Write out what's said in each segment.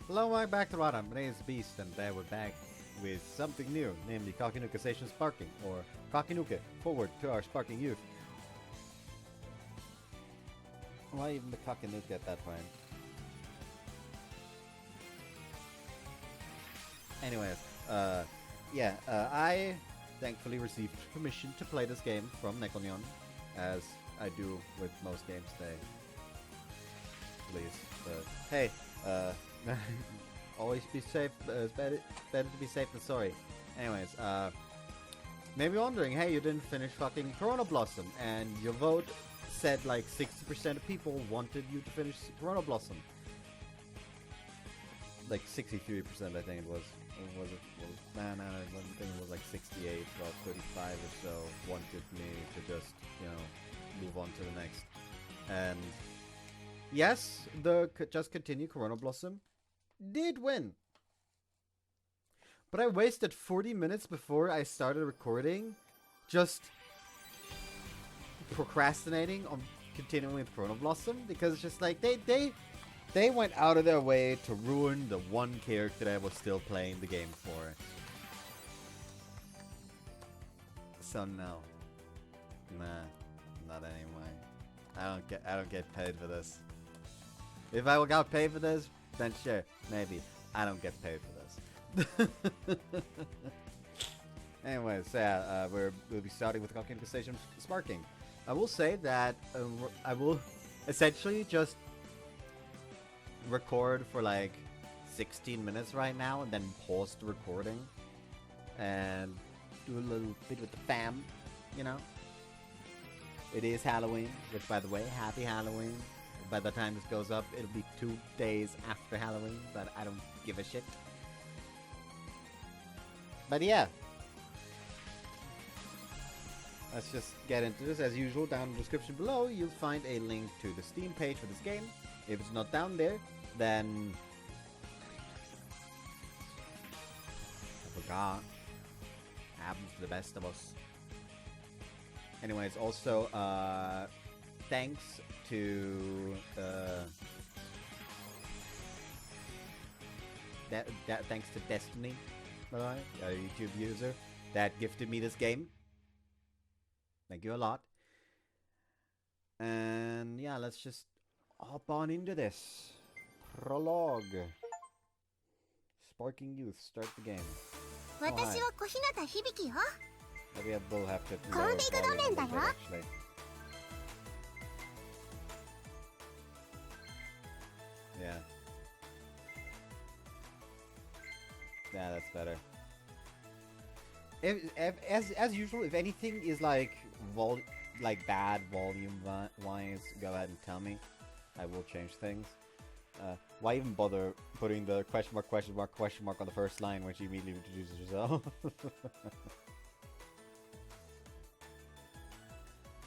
Hello, welcome back to Rada. My name is Beast, and we're back with something new, namely Kakenuke Seishun Sparking, or Kakenuke, forward to our sparking youth. Why even the Kakenuke at that point? Anyways, I thankfully received permission to play this game from Nekonion, as I do with most games today. Please, but hey, always be safe. It's better to be safe than sorry. Anyways, maybe wondering, hey, you didn't finish fucking Corona Blossom, and your vote said like 60% of people wanted you to finish Corona Blossom. Like 63%, I think it was. Or was it? I think it was like 68, about 35 or so wanted me to just, move on to the next. And yes, the Just Continue Corona Blossom did win. But I wasted 40 minutes before I started recording just procrastinating on continuing with Corona Blossom, because it's just like they went out of their way to ruin the one character that I was still playing the game for. So no. Nah, not anyway. I don't get paid for this. If I got paid for this, then sure, maybe. I don't get paid for this. Anyways, yeah, we'll be starting with Kakenuke Seishun Sparking. I will say that I will essentially just record for like 16 minutes right now and then pause the recording and do a little bit with the fam, It is Halloween, which, by the way, happy Halloween. By the time this goes up, it'll be 2 days after Halloween, but I don't give a shit. But yeah. Let's just get into this. As usual, down in the description below, you'll find a link to the Steam page for this game. If it's not down there, then I forgot. Happens to the best of us. Anyways, also, thanks to thanks to Destiny, by the way, a YouTube user that gifted me this game. Thank you a lot. And yeah, let's just hop on into this. Prologue. Sparking Youth, start the game. Oh, hi. Maybe I will have to lower volume a little bit, actually. Yeah. Yeah, that's better. As usual, if anything is like bad volume wise, go ahead and tell me. I will change things. Why even bother putting the question mark on the first line when she immediately introduces herself?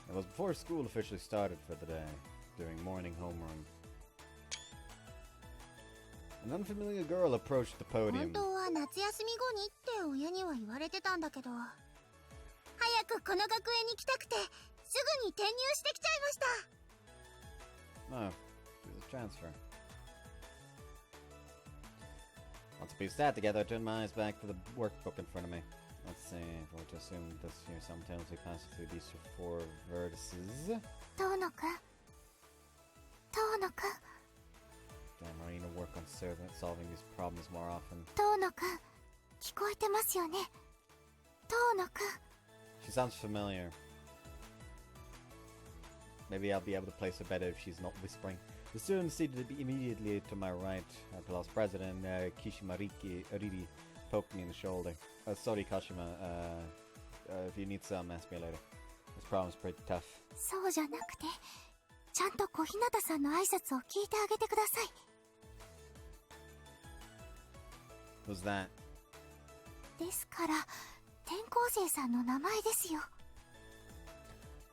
It was before school officially started for the day, during morning homeroom. An unfamiliar girl approached the podium. Oh, there's a transfer. Once I piece that together, I turned my eyes back to the workbook in front of me. Let's see, if I were to assume this here simultaneously passes through these 4 vertices. Damn, I need to work on solving these problems more often. She sounds familiar. Maybe I'll be able to place her better if she's not whispering. The student seated immediately to my right, class president Kishima Riri poked me in the shoulder. Sorry, Kashima. If you need some, ask me later. This problem's pretty tough. Who's that?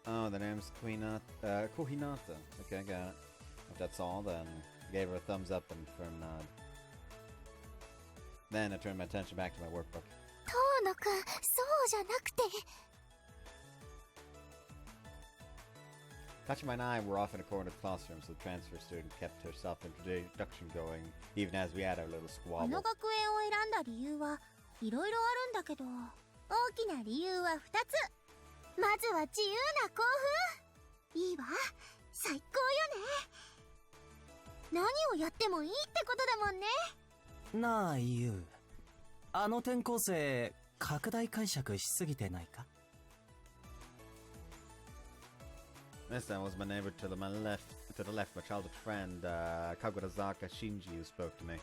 Oh, the name's Kohinata. Okay, got it. If that's all, then gave her a thumbs up and firm nod. Then I turned my attention back to my workbook. Kachima and I were off in a corner of the classroom, so the transfer student kept her self-introduction going, even as we had our little こ squabble. の学園を選んだ理由はいろいろあるんだけど、大きな理由は2つ。まずは自由な興奮。いいわ、最高よね。何をやってもいいってことだもんね。なあ、ユウ。あの転校生、拡大解釈しすぎてないか？ This time was my neighbor to the left, my childhood friend, Kagurazaka Shinji, who spoke to me.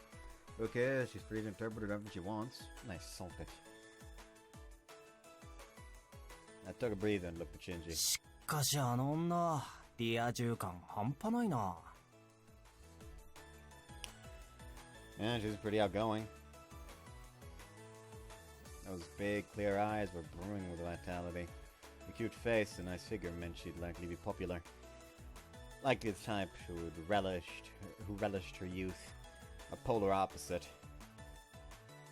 Okay, she's free to interpret whatever she wants. Nice, salted. I took a breather and looked at Shinji. しかしあの女、リア充感半端ないな。Yeah, she was pretty outgoing. Those big, clear eyes were brimming with vitality. A cute face and nice figure meant she'd likely be popular. Likely the type who relished her youth. A polar opposite.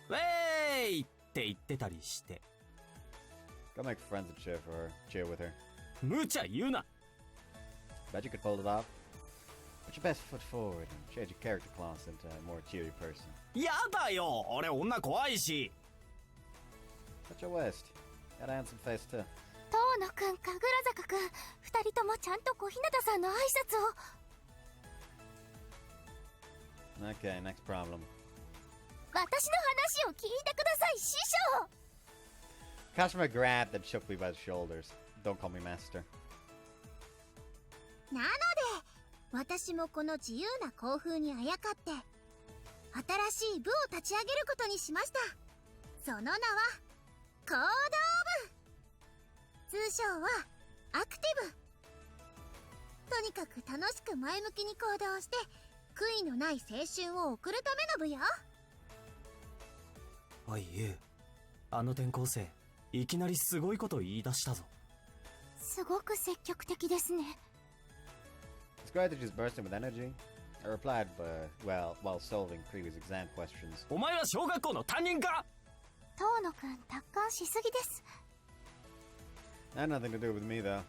ウェーイって言ってたりして。Go make friends and cheer with her. 無茶言うな。 Bet you could pull it off. Put your best foot forward and change your character class into a more cheery person. やだよ、俺女怖いし。What's your waist? Got a handsome face too. 遠野くん、神楽坂くん、2人ともちゃんと小日向さんの挨拶を。Okay, next problem. 私の話を聞いてください、師匠。Kashima grabbed and shook me by the shoulders. Don't call me master. なので、私もこの自由な校風にあやかって、新しい部を立ち上げることにしました。その名は、行動部。通称は、アクティブ。とにかく楽しく前向きに行動して、悔いのない青春を送るための部よ。おいユウ、あの転校生、いきなりすごいこと言い出したぞ。すごく積極的ですね。It's great that she's bursting with energy. I replied, while solving previous exam questions. お前は小学校の担任か？遠野くん、達観しすぎです。That had nothing to do with me, though.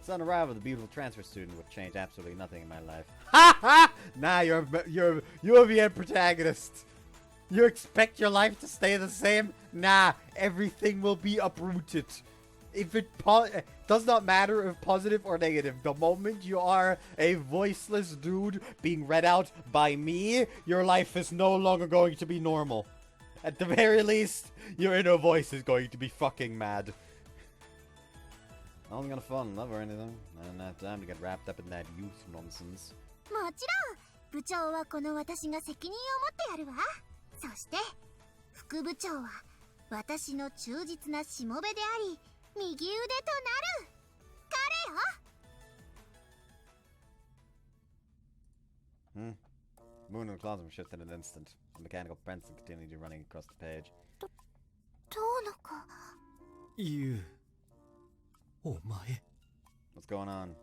The sudden arrival of the beautiful transfer student would change absolutely nothing in my life. Ha ha! Nah, you're the end protagonist. You expect your life to stay the same? Nah, everything will be uprooted. If it does not matter if positive or negative. The moment you are a voiceless dude being read out by me, your life is no longer going to be normal. At the very least, your inner voice is going to be fucking mad. I wasn't gonna fall in love or anything. I didn't have time to get wrapped up in that youth nonsense. もちろん、部長はこの私が責任を持ってやるわ。そして、副部長は私の忠実なしもべであり、右腕となる彼よ。Moon in the classroom shifted in an instant. The mechanical pencil continued running across the page. 遠野くん。ユウ、お前。What's going on?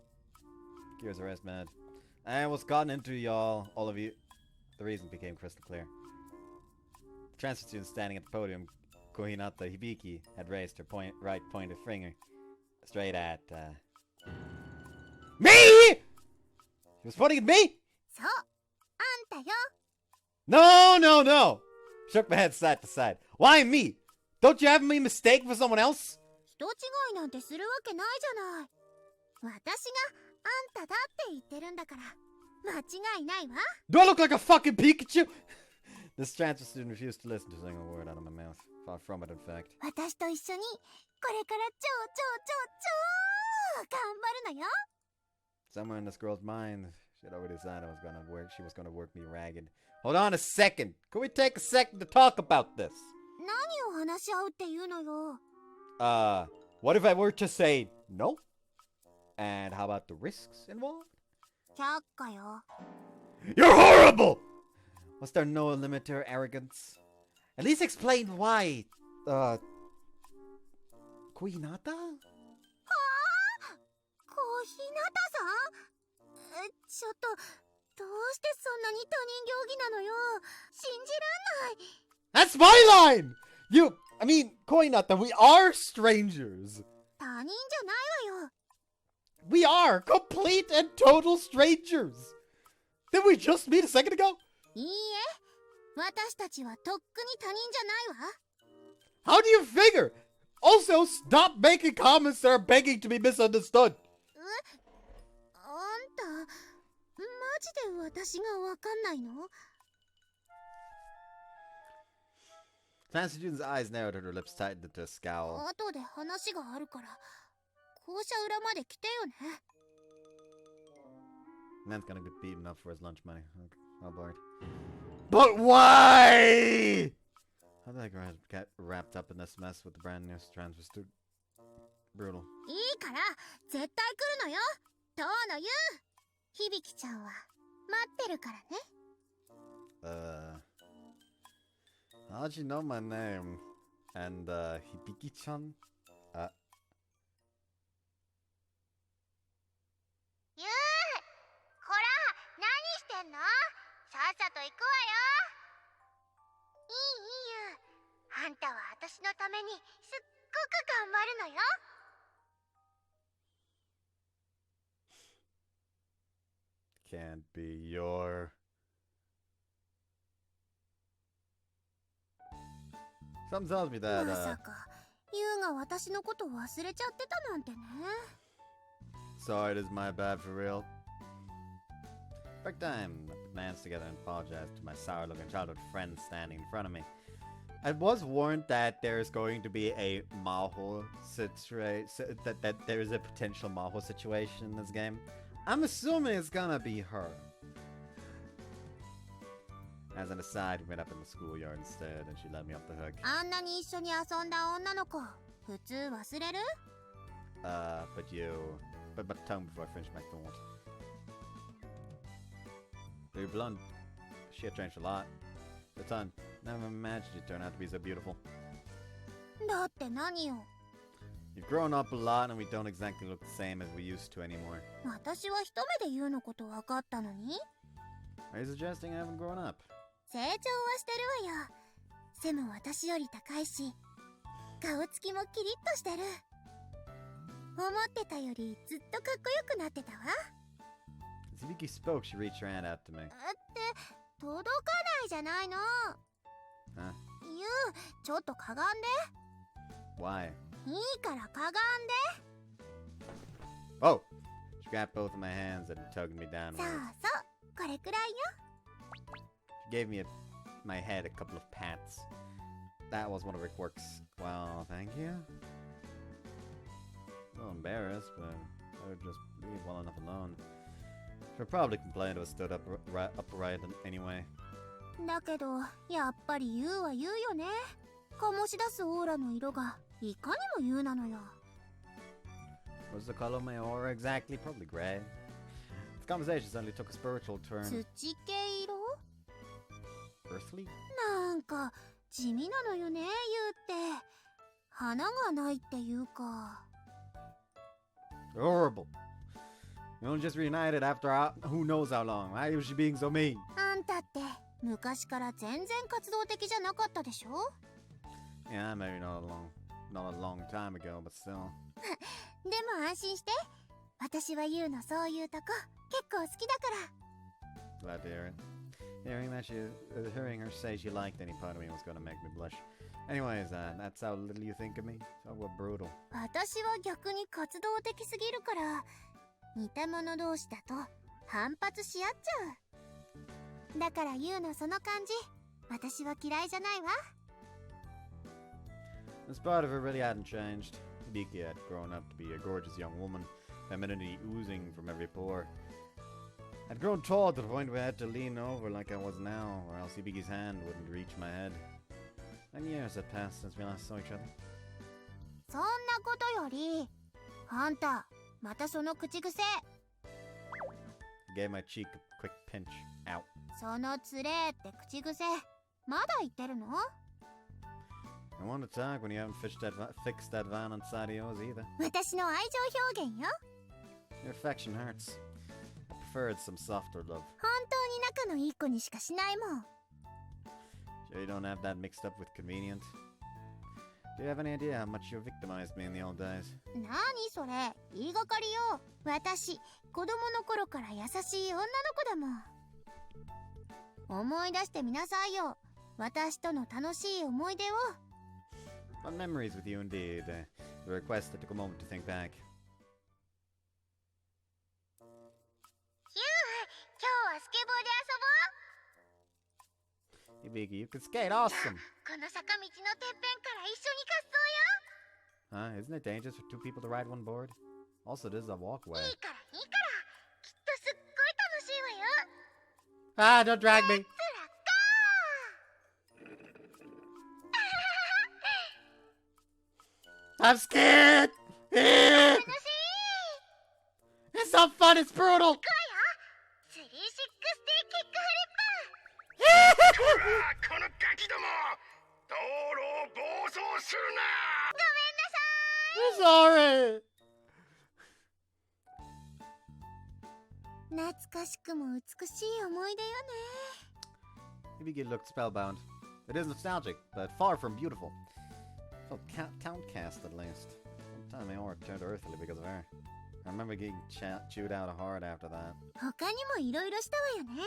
Gears arrest mad. And what's gotten into y'all, all of you? The reason became crystal clear. The transfer student standing at the podium, Kohinata Hibiki, had raised her right pointed finger straight at, me! She was pointing at me? そう、あんたよ。No! Shook my head side to side. Why me? Don't you have me mistaken for someone else? 人違いなんてするわけないじゃない。私があんただって言ってるんだから、間違いないわ。Do I look like a fucking Pikachu? This transfer student refused to listen to a single word out of my mouth. Far from it, in fact. 私と一緒にこれから超頑張るのよ。Somewhere in this girl's mind, she'd already decided she was gonna work me ragged. Hold on a second. Can we take a second to talk about this? 何を話し合うっていうのよ。What if I were to say no? And how about the risks involved? 却下よ。 You're horrible! Was there no limit to her arrogance? At least explain why, Kohinata? はあ、小日向さん？ちょっと、どうしてそんなに他人行儀なのよ。信じらんない。 That's my line! Kohinata, we are strangers. 他他人じゃないわよ。 We are complete and total strangers. Did we just meet a second ago? いいえ、私たちはとっくに他人じゃないわ。 How do you figure? Also, stop making comments that are begging to be misunderstood. あんた、マジで私がわかんないの？ Fancy June's eyes narrowed and her lips tightened into a scowl. 後で話があるから、校舎裏まで来てよね。 Man's gonna get beaten up for his lunch money. Oh, bored. But why? How did I get wrapped up in this mess with the brand new transfer student? Brutal. いいから絶対来るのよ、当のユウ。響ちゃんは待ってるからね。How'd you know my name? And Hibiki-chan? ユウ、こら、何してんの？さっさと行くわよ。いいユウ、あんたは私のためにすっごく頑張るのよ。 Can't be your... Something tells me that, まさかユウが私のこと忘れちゃってたなんてね。 Sorry, it is my bad for real. Break time. I put my hands together and apologized to my sour-looking childhood friend standing in front of me. I was warned that there is going to be a Maho situation, that there is a potential Maho situation in this game. I'm assuming it's gonna be her. As an aside, we met up in the schoolyard instead, and she let me off the hook. あんなに一緒に遊んだ女の子、普通忘れる？ But tongue before I finish my thought. You're blonde. She had changed a lot. The ton. Never imagined you'd turn out to be so beautiful. だって何よ。 You've grown up a lot, and we don't exactly look the same as we used to anymore. 私は一目でユウのこと分かったのに。 Are you suggesting I haven't grown up? 成長はしてるわよ。背も私より高いし、顔つきもキリッとしてる。思ってたよりずっとかっこよくなってたわ。 As Hibiki spoke, she reached her hand out to me. って届かないじゃないの。 Huh? ユウ、ちょっとかがんで。 Why? いいからかがんで。 Oh! She grabbed both of my hands and tugged me そう downwards. そう、これくらいよ。 She gave me my head a couple of pats. That was one of her quirks. Well, thank you. A little embarrassed, but I would just leave well enough alone. She'll probably complain if I stood upright anyway. だけど、やっぱりユウはユウよね。醸し出すオーラの色がいかにもユウなのよ。 What's the color of my aura exactly? Probably gray. This conversation suddenly took a spiritual turn. 土系色？ Earthly? なんか地味なのよね、ユウって。花がないっていうか。 Horrible. We only just reunited after who knows how long. Why was she being so mean? あんたって昔から全然活動的じゃなかったでしょ？ Yeah, maybe not a long time ago, but still. でも安心して。私はユウのそういうとこ結構好きだから。 Glad to hear it. Hearing her say she liked any part of me was gonna make me blush. Anyways, that's how little you think of me. So what brutal. 私は逆に活動的すぎるから、似た者同士だと反発し合っちゃう。だからユウのその感じ、私は嫌いじゃないわ。 This part of her really hadn't changed. Hibiki had grown up to be a gorgeous young woman, femininity oozing from every pore. I'd grown tall to the point where I had to lean over like I was now, or else Hibiki's hand wouldn't reach my head. 10 years had passed since we last saw each other. そんなことより、あんた、またその口癖。 Gave my cheek a quick pinch. Ow. そのつれーって口癖、まだ言ってるの？ I want to talk when you haven't fixed that van on side of yours either. 私の愛情表現よ。 Your affection hurts. I preferred some softer love. 本当に仲のいい子にしかしないもん。 Sure you don't have that mixed up with convenient? Do you have any idea how much you victimized me in the old days? 何それ、言いがかりよ。私、子供の頃から優しい女の子だもん。思い出してみなさいよ。私との楽しい思い出を。Fun memories with you indeed. The request that took a moment to think back. 今日はスケボーで遊ぼう。 Hibiki, you can skate, awesome! この坂道のてっぺんから一緒に滑走よ。 Huh? Isn't it dangerous for two people to ride one board? Also, this is a walkway. いいからきっとすっごい楽しいわよ。 Ah, don't drag me! つらかー I'm scared! 楽しい。 It's not fun, it's brutal! 360キックフリこのガキども道路を暴走するな I'm sorry! 懐かしくも美しい思い出よね。 Hibiki looked spellbound. It is nostalgic, but far from beautiful. Felt downcast at least. One time my aura turned earthly because of her. I remember getting chewed out hard after that. 他にもいろいろしたわよね。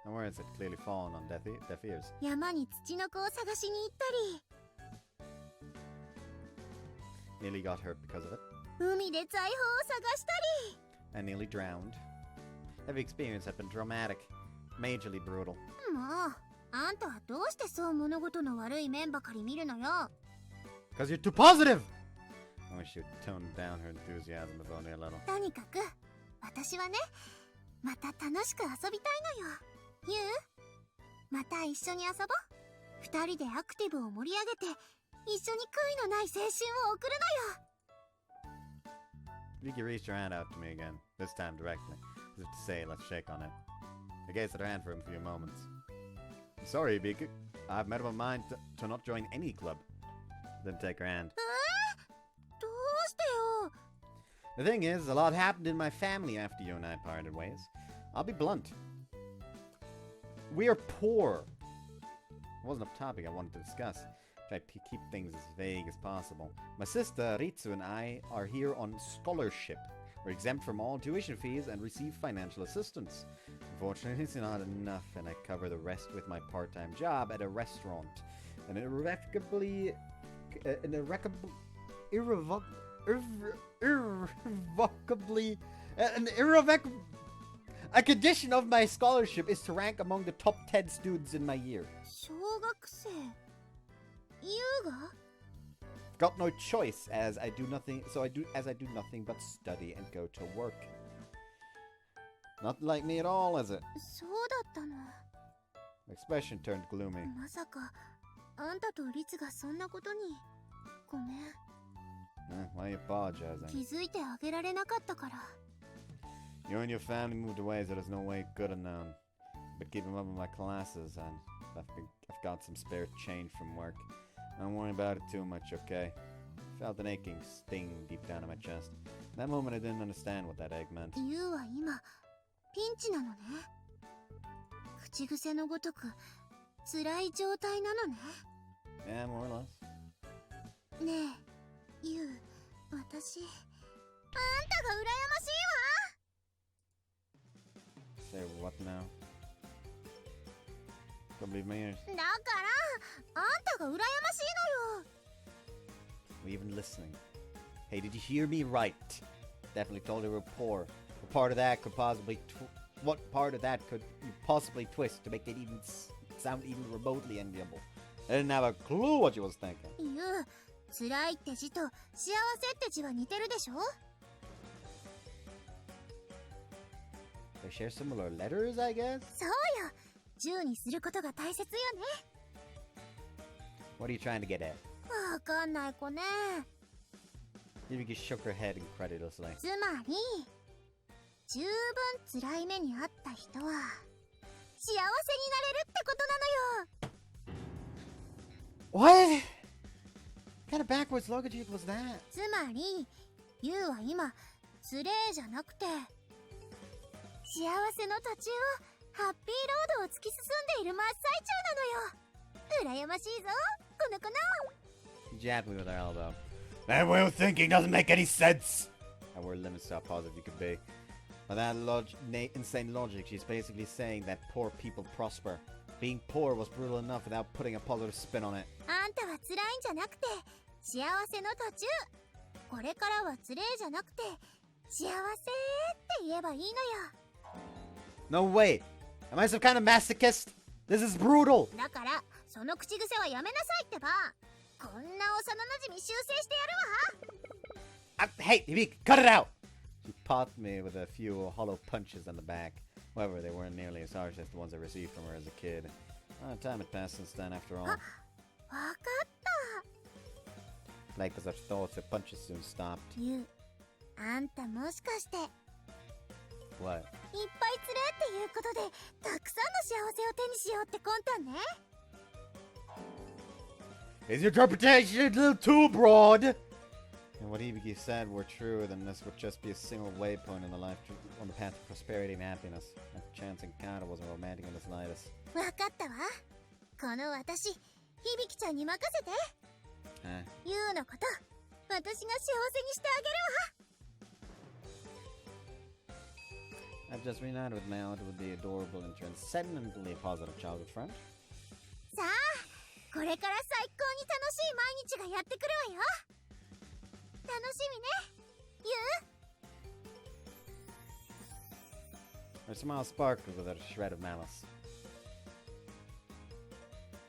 And words had clearly fallen on deaf ears. 山に土の子を探しに行ったり、 Nearly got hurt because of it. 海で財宝を探したり。 And nearly drowned. Every experience had been dramatic, majorly brutal. もう、あんたはどうしてそう物事の悪い面ばかり見るのよ。 Because you're too positive! I wish you'd toned down her enthusiasm if only a little. とにかく、私はね、また楽しく遊びたいのよ。ゆう、また一緒に遊ぼう。二人でアクティブを盛り上げて、一緒に悔いのない青春を送るのよ。 Hibiki reached her hand out to me again, this time directly, as if to say, let's shake on it. I gazed at her hand for a few moments. I'm sorry, Hibiki. I've made up my mind to not join any club. Then take her hand. どうしてよ。 The thing is, a lot happened in my family after you and I parted ways. I'll be blunt. We are poor. It wasn't a topic I wanted to discuss. Tried to keep things as vague as possible. My sister Ritsu and I are here on scholarship. We're exempt from all tuition fees and receive financial assistance. Unfortunately, it's not enough, and I cover the rest with my part-time job at a restaurant. An irrevocably a condition of my scholarship is to rank among the top 10 students in my year. 小学生。ゆうが Got no choice as I do nothing but study and go to work. Not like me at all, is it? そうだったの。 The expression turned gloomy. まさか、あんたとリツがそんなことに。ごめん。 Why are you apologizing? 気づいてあげられなかったから。 You and your family moved away, so there's no way it could have known. But keeping up with my classes, and I've got some spare change from work. Don't worry about it too much, okay? Felt an aching sting deep down in my chest. In that moment, I didn't understand what that egg meant. ユウは今、ピンチなのね。口癖のごとく、辛い状態なのね。 Yeah, more or less. ねえ、ユウ、私、あんたが羨ましい Say what now? Don't believe my ears. わ。だから、あんたが羨ましいのよ。 Were you even listening? Hey, did you hear me right? Definitely told you we were poor. What part of that could you possibly twist to make it even sound even remotely enviable? I didn't have a clue what you was thinking. ユウ、辛いって字と幸せって字は似てるでしょ？ They share similar letters, I guess? そうよ。10にすることが大切よね。 What are you trying to get at? わかんない子ね。 Hibiki shook her head incredulously. つまり、十分辛い目にあった人は、幸せになれるってことなのよ。 What? What kind of backwards logic was that? つまり、ユウは今、つれーじゃなくて、幸せの途中を、ハッピーロードを突き進んでいる真っ最中なのよ。羨ましいぞ、この子の。 She jabbed me with her elbow. That way of thinking doesn't make any sense. There were limits to how positive you could be. By that insane logic, she's basically saying that poor people prosper. Being poor was brutal enough without putting a positive spin on it. あんたは辛いんじゃなくて幸せの途中。これからは辛いじゃなくて幸せって言えばいいのよ。 No, wait! Am I some kind of masochist? This is brutal! だからその口癖はやめなさいってば。こんな幼馴染修正してやるわ。 Hey, Hibiki, cut it out! She popped me with a few hollow punches on the back. However, they weren't nearly as harsh as the ones I received from her as a kid. Time had passed since then, after all. わかった。 Like such thoughts, the punches soon stopped. ゆう、あんたもしかして What? いっぱいつれっていうことでたくさんの幸せを手にしようって魂胆ね。 Is your interpretation a little too broad? And what Hibiki said were true, then this would just be a single waypoint in the life on the path to prosperity and happiness. A chance encounter wasn't romantic in the slightest. わかったわ。この私、響ちゃんに任せて。ゆうのこと、私が幸せにしてあげるわ。 I've just reunited with Mount with the adorable and transcendently positive childhood friend. さあ、これから最高に楽しい毎日がやってくるわよ。楽しみね、ゆう。 Her smile sparkled with a shred of malice.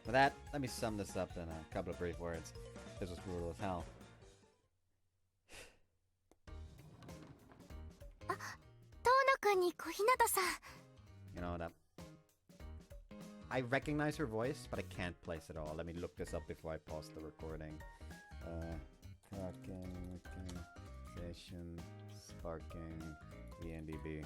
With that, let me sum this up in a couple of brief words. This was brutal as hell. あ、トーナ君に小日向さん。 You know what? I recognize her voice, but I can't place it all. Let me look this up before I pause the recording. Kakenuke Seishun Sparking VNDB.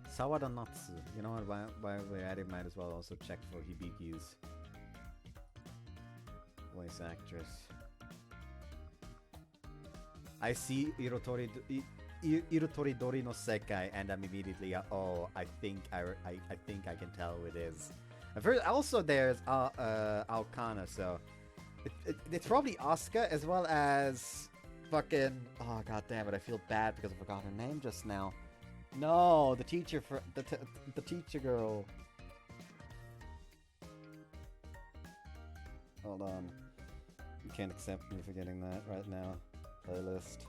Sawada Natsu. You know what? While we're at it, might as well also check for Hibiki's voice actress. I see Irotori Dori no Sekai, and I'm immediately oh, I think I can tell who it is. And first, also there's Aokana, so it's probably Asuka as well as fucking oh god damn it, I feel bad because I forgot her name just now. No, the teacher for the teacher girl. Hold on, you can't accept me forgetting that right now. Playlist.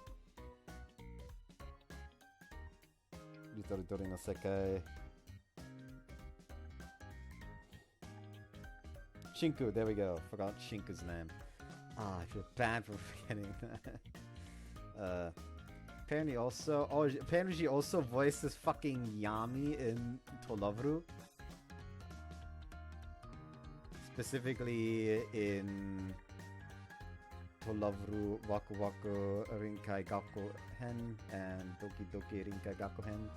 Yutori no Sekai. Shinku, there we go. Forgot Shinku's name. Ah, I feel bad for forgetting that. Apparently she also voices fucking Yami in Tolovru. Specifically in Tolovru Waku Waku Rinkai Gakuhen and Doki Doki Rinkai Gakuhen.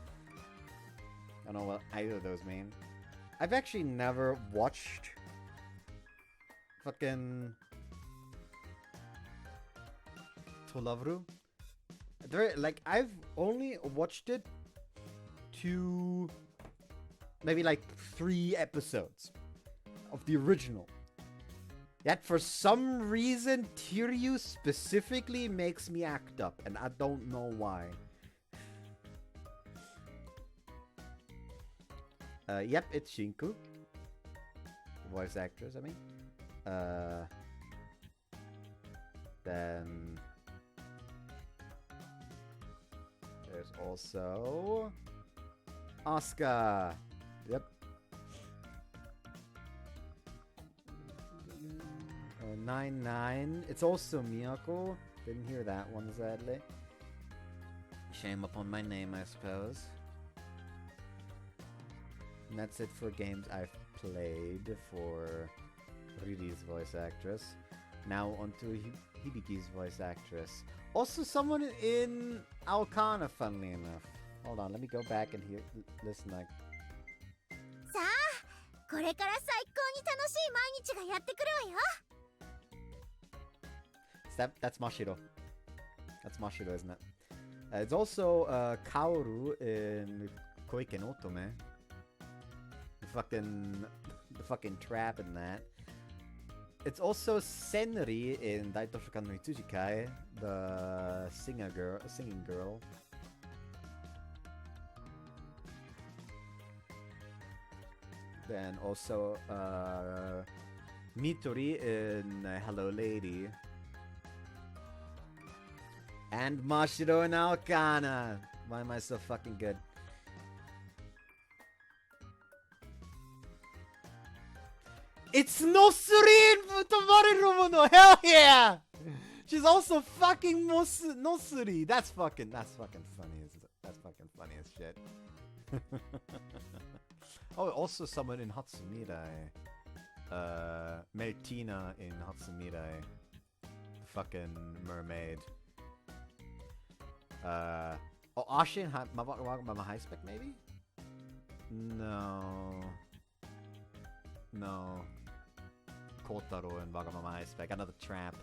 I don't know what either of those mean. I've actually never watched fucking Tolovru. Like, I've only watched it to maybe like 3 episodes of the original. Yet for some reason, Kiryu specifically makes me act up, and I don't know why. Yep, it's Shinku. Voice actress, I mean. Then there's also Asuka. Yep. 9-9. It's also Miyako. Didn't hear that one, sadly. Shame upon my name, I suppose. And that's it for games I've played for Riri's voice actress. Now onto Hibiki's voice actress. Also someone in Aokana, funnily enough. Hold on, let me go back and listen like... さあ、これから最高に楽しい毎日がやってくるわよ。 That's Mashiro. That's Mashiro, isn't it? It's also Kaoru in Koike no Otome. The fucking trap in that. It's also Senri in Daitoshokan no Hitsujikai, the singing girl. Then also Mitori in Hello Lady. And Mashiro in Aokana. Why am I so fucking good? It's Nosuri in Futamaru no. Hell yeah! She's also fucking Nosuri. That's fucking funny. That's fucking funny as shit. Oh, also someone in Hatsumirai. Meltina in Hatsumirai. Fucking mermaid. Oh, Ashe in Mama High Spec, maybe? No. Kotaro in Wagamama High Spec, another trap.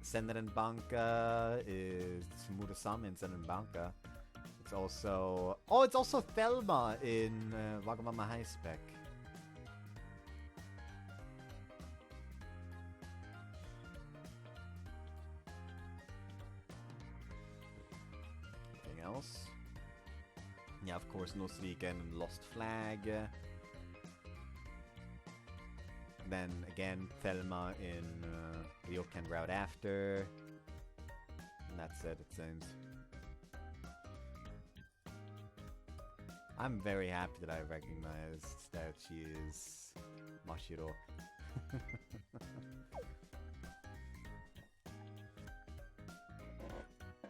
Senran Banka is Murasame in Senran Banka. It's also... Oh, it's also Thelma in Wagamama High Spec. Anything else? Yeah, of course, Nosri again in Lost Flag. Then again, Thelma in Ryokan Route After. And that's it seems. I'm very happy that I recognized that she is Mashiro.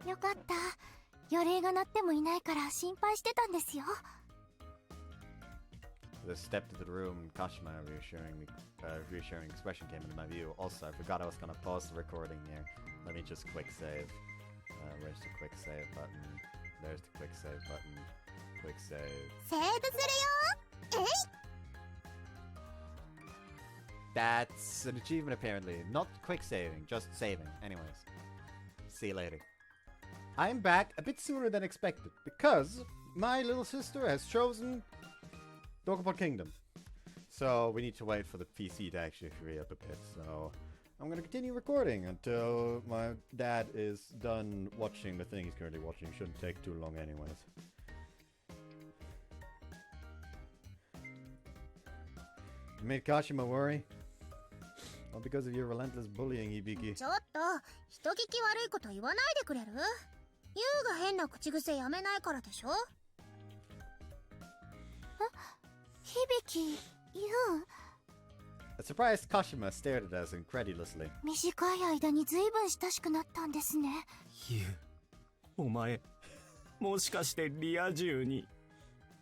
よかった。予令が鳴ってもいないから心配してたんですよ。 The step to the room, Kashima reassuring expression came into my view. Also, I forgot I was gonna pause the recording here. Let me just quick save. Where's the quick save button? There's the quick save button. Quick save. セーブするよ。えい。 That's an achievement apparently. Not quick saving, just saving. Anyways. See you later. I'm back a bit sooner than expected because my little sister has chosen Dokapon Kingdom. So we need to wait for the PC to actually free up a bit. So I'm gonna continue recording until my dad is done watching the thing he's currently watching. Shouldn't take too long anyways. You made Kashima worry? All because of your relentless bullying, Hibiki. ちょっと人聞き悪いこと言わないでくれる？ユウが変な口癖やめないからでしょ？響ユウ。 A surprised Kashima stared at us incredulously. 短い間に随分親しくなったんですね。ユウ、お前、もしかしてリア充に、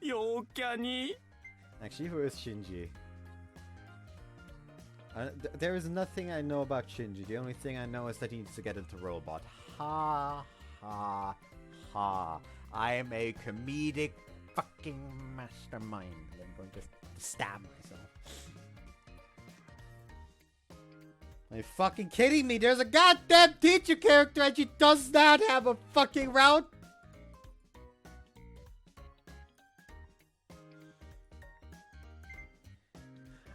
陽キャに？ Actually, who is Shinji? There is nothing I know about Shinji. The only thing I know is that he needs to get into robot. Ha ha ha. I am a comedic fucking mastermind. I'm going to stab myself. Are you fucking kidding me? There's a goddamn teacher character and she does not have a fucking route?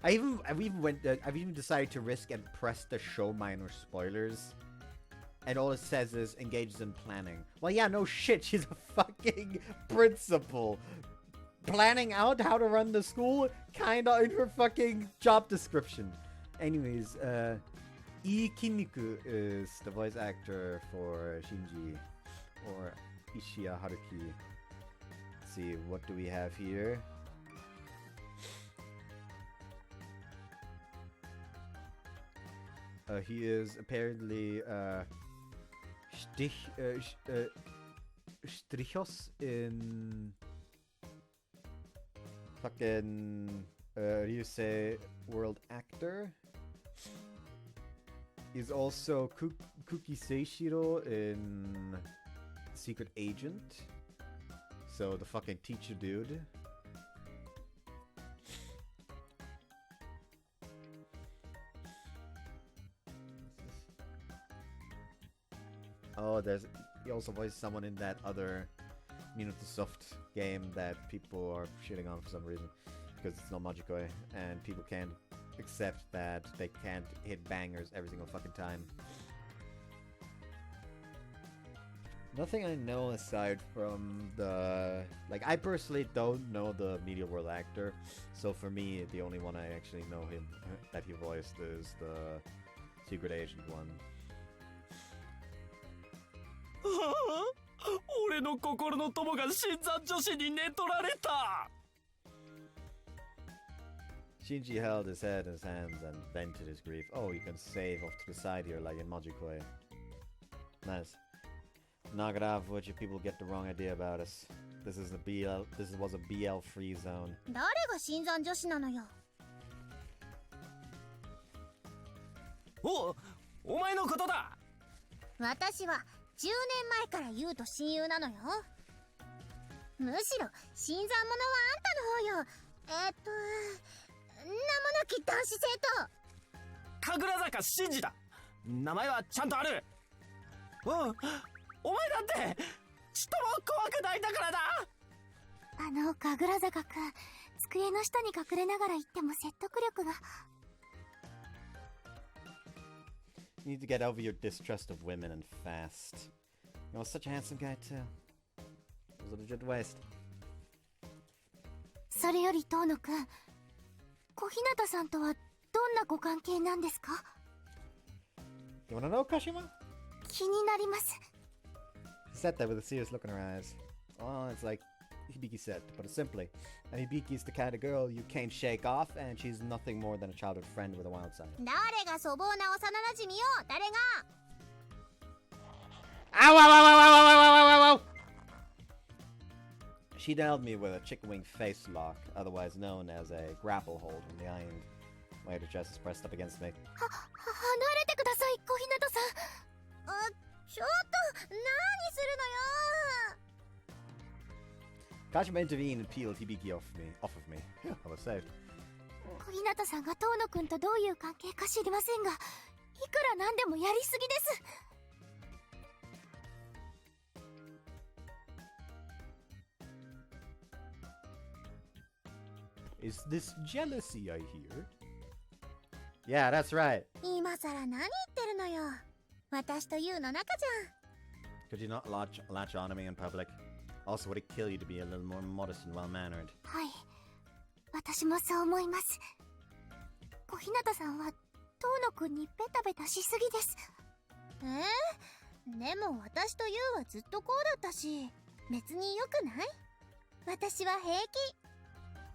I've even decided to risk and press the show minor spoilers. And all it says is engages in planning. Well, yeah, no shit. She's a fucking principal. Planning out how to run the school? Kinda in her fucking job description. Anyways, Kakenuke is the voice actor for Shinji. Or Ishiya Haruki. Let's see, what do we have here? He is apparently Strichos in fucking Ryusei World Actor. He's also Kakenuke Seishun in Secret Agent. So the fucking teacher dude. Oh, He also voiced someone in that other Minute to Soft game that people are shitting on for some reason because it's not Magikoi, and people can't accept that they can't hit bangers every single fucking time. Nothing I know aside from the... Like, I personally don't know the Media World actor, so for me, the only one I actually know him that he voiced is the Secret Agent one. 俺の心の友が新参女子に寝取られた。 Shinji held his head in his hands and vented his grief. Oh, you can save off to the side here like in Magikoi. Nice. Knock it off, would you? People get the wrong idea about us. This is a BL. This was a BL free zone. 誰が新参女子なのよ。お前のことだ。私は10年前から優と親友なのよ。むしろ新参者はあんたの方よ。名もなき男子生徒。神楽坂真司だ。名前はちゃんとある。お前だってちっとも怖くないんだからな。神楽坂くん、机の下に隠れながら言っても説得力が。You need to get over your distrust of women and fast. You know, such a handsome guy too. It was a legit waste. それより遠野くん、小日向さんとはどんなご関係なんですか？ You wanna know, Kashima? 気になります。She said that with a serious look in her eyes. Oh, it's like Hibiki said, to put it simply. And Hibiki's the kind of girl you can't shake off, and she's nothing more than a childhood friend with a wild side. 誰が粗暴な幼馴染よ、誰が。 Ow, ow, ow, ow, ow, ow, ow, ow, ow! She nailed me with a chicken wing face lock, otherwise known as a grapple hold when the iron weight of chest is pressed up against me. 離れてください、小日向さん。ちょっと、何するのよ。 Kashima intervened and peeled Hibiki off of me. I was saved. 小日向さんが遠野くんとどういう関係か知りませんが、いくらなんでもやりすぎです。 Is this jealousy I hear? Yeah, that's right. 今さら何言ってるのよ。私と優の仲じ Could you not latch on to me in public? Also, would it kill you to be a little more modest and well-mannered? ゃん。はい。私もそう思います。小日向さんは遠野くんにベタベタしすぎです。でも私と優はずっとこうだったし、別に良くない？私は平気。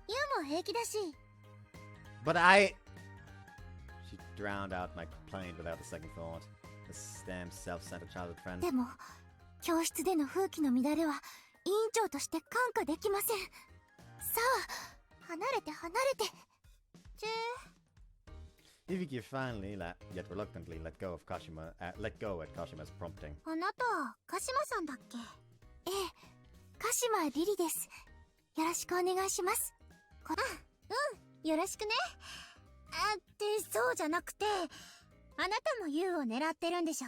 優も平気だし。 But I... She drowned out my complaint without a second thought. This damn self-centered childhood friend. でも、教室での風紀の乱れは委員長として看過できません。さあ、離れて離れて。Hibiki finally, yet reluctantly, let go at Kashima's prompting. あなた、鹿島さんだっけ？ええ、鹿島リリです。よろしくお願いします。よろしくね。ってそうじゃなくて、あなたも優を狙ってるんでしょ。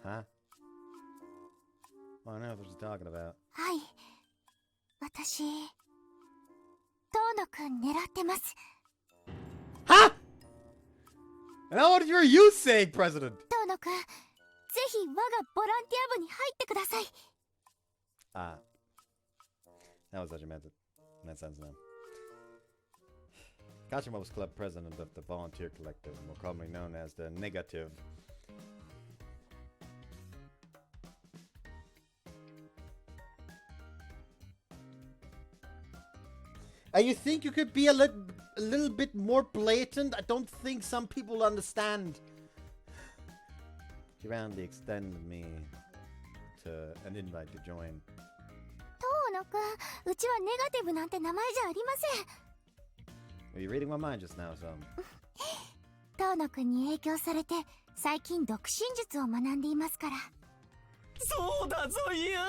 Huh? I know what she's talking about. はい。私、遠野くん狙ってます。 Huh? And what were you saying, President? 遠野くん、ぜひ我がボランティア部に入ってください。Ah. That was what you meant. That sense now. Kashima was club president of the volunteer collective, more commonly known as the Negative. You think you could be a little bit more blatant? I don't think some people understand. She roundly extended me to an invite to join. 遠野くん、うちはネガティブなんて名前じゃありません。 Were you reading my mind just now, son? 遠野くんに影響されて最近独身術を学んでいますから。そうだぞユウ。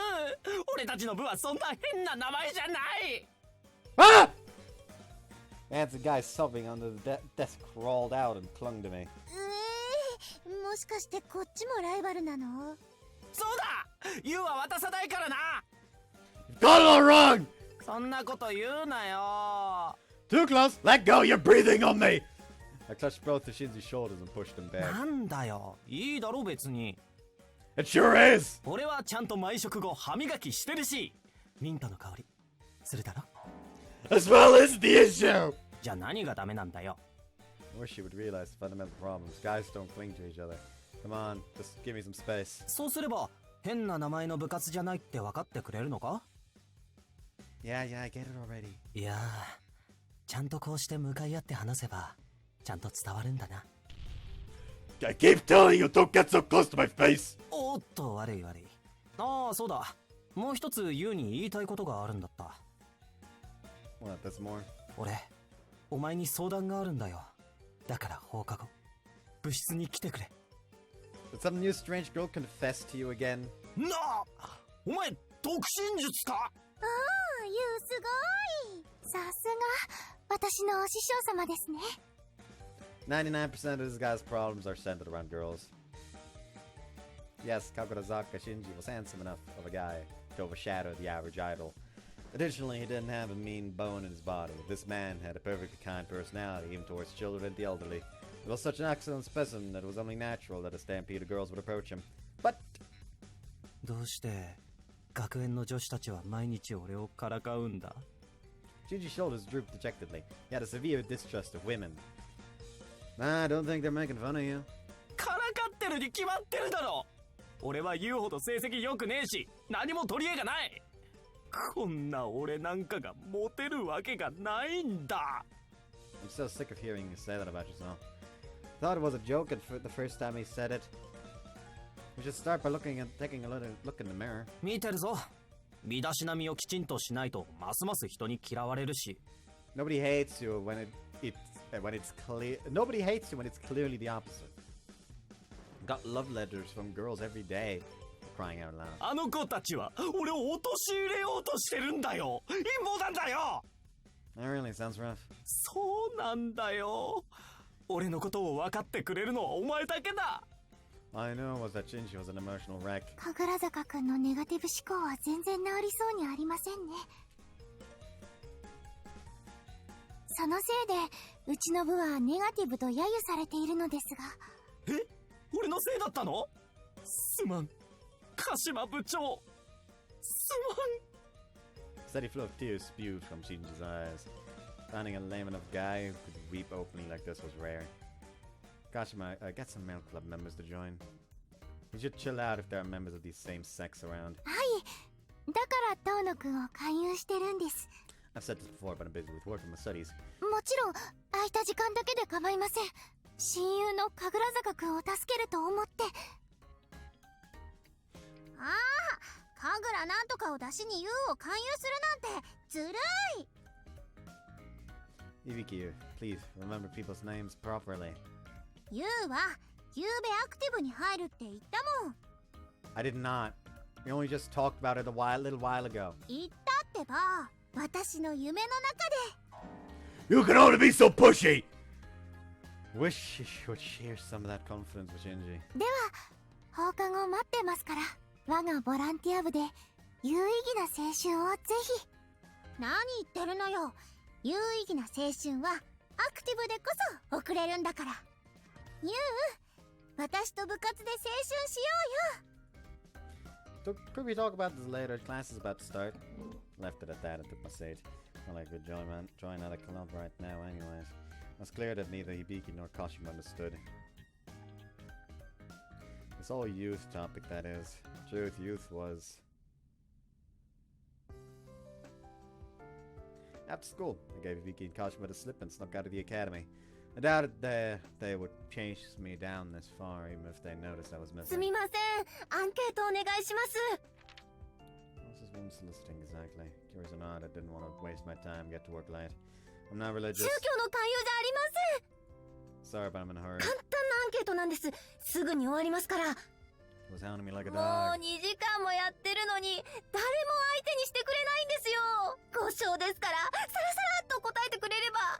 俺たちの部はそんな変な名前じゃない。Ah! Handsome guy sobbing under the desk crawled out and clung to me. もしかしてこっちもライバルなの？そうだ、ユウは渡さないからな。 Got it all wrong! そんなこと言うなよ。 Too close! Let go! You're breathing on me! I clutched both of Shinji's shoulders and pushed him back. なんだよ、いいだろ別に。 It sure is! 俺はちゃんと毎食後歯磨きしてるし、ミントの香りするだろ。 The smell is the issue! じゃあ何がダメなんだよ。 I wish you would realize the fundamental problems. Guys don't cling to each other. Come on, just give me some space. そうすれば変な名前の部活じゃないって分かってくれるのか？ Yeah, I get it already. いやー、ちゃんとこうして向かい合って話せばちゃんと伝わるんだな。 I keep telling you, don't get so close to my face! おっと、悪い。ああ、そうだ。もう一つユウに言いたいことがあるんだった。 What, there's more? 俺、お前に相談があるんだよ。だから放課後、部室に来てくれ。 Did some new strange girl confess to you again? なあ、お前、独身術か？ユウすごい。さすが私のお師匠様ですね。 99% of this guy's problems are centered around girls. Yes, Kakurazaka Shinji was handsome enough of a guy to overshadow the average idol. Additionally, he didn't have a mean bone in his body. This man had a perfectly kind personality, even towards children and the elderly. He was such an excellent specimen that it was only natural that a stampede of girls would approach him. But どうして学園の女子たちは毎日俺をからかうんだ？ Shinji's shoulders drooped dejectedly. He had a severe distrust of women. I don't think they're making fun of you. からかってるに決まってるだろ。俺は言うほど成績良くねえし、何も取り柄がない。こんな俺なんかがモテるわけがないんだ。 I'm so sick of hearing you say that about yourself. Thought it was a joke the first time he said it. We should start by taking a little look in the mirror. 見てるぞ。身だしなみをきちんとしないとますます人に嫌われるし。 Nobody hates you when it's clear. Nobody hates you when it's clearly the opposite. Got love letters from girls every day. Crying out loud. あの子たちは俺を陥れようとしてるんだよ。陰謀なんだよ。 That really sounds rough. そうなんだよ。俺のことを分かってくれるのはお前だけだ。 All I knew was that Shinji was an emotional wreck. 神楽坂くんのネガティブ思考は全然治りそうにありませんね。そのせいでうちの部はネガティブと揶揄されているのですが。え？俺のせいだったの？すまん、鹿島部長。すまん。 Steady flow of tears spewed from Shinji's eyes. Finding a lame enough guy who could weep openly like this was rare. Kashima, get some male club members to join. You should chill out if there are members of the same sex around. はい。だから遠野くんを勧誘してるんです。 I've said this before, but I'm busy with work and my studies. もちろん空いた時間だけで構いません。親友の神楽坂くんを助けると思って。ああ、神楽なんとかを出しにユウを勧誘するなんてずるい。 Hibiki, please remember people's names properly. ユウはゆうべアクティブに入るって言ったもん。 I did not. We only just talked about it a little while ago. 言ったってば、私の夢の中で。 You can only be so pushy! Wish she would share some of that confidence with Shinji. では、放課後待ってますから、我がボランティア部で有意義な青春をぜひ。何言ってるのよ。有意義な青春はアクティブでこそ送れるんだから。ユウ、私と部活で青春しようよ。 Could we talk about this later? Class is about to start. Left it at that and took my seat. Not like I could join at a club right now anyways. It was clear that neither Hibiki nor Kashima understood. This whole youth topic, that is. Truth, youth was... After school, I gave Hibiki and Kashima the slip and snuck out of the academy. I doubted they would chase me down this far, even if they noticed I was missing. すみません、アンケートお願いします。 What was this woman soliciting exactly? Curious or not, I didn't want to waste my time, get to work late. I'm not religious. 宗教の勧誘じゃありません。 Sorry, but I'm in a hurry. 簡単なアンケートなんです。すぐに終わりますから。 It was hounding me like a も dog. う2時間もやってるのに誰も相手にしてくれないんですよ。交渉ですからさらさらっと答えてくれれば。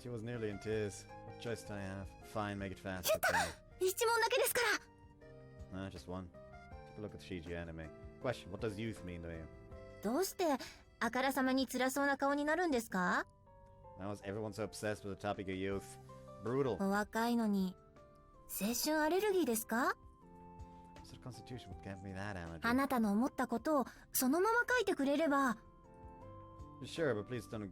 She was nearly in tears. What choice do I have? Fine, make it fast. 一問だけですから Just one. Take a look at Shinji anime. Question, what does youth mean to you? どうしてあからさまに辛そうな顔になるんですか How is everyone so obsessed with the topic of youth? Brutal. お若いのに青春アレルギーですか So the Constitution would give me that allergy. あなたの思ったことをそのまま書いてくれれば Sure, but please don't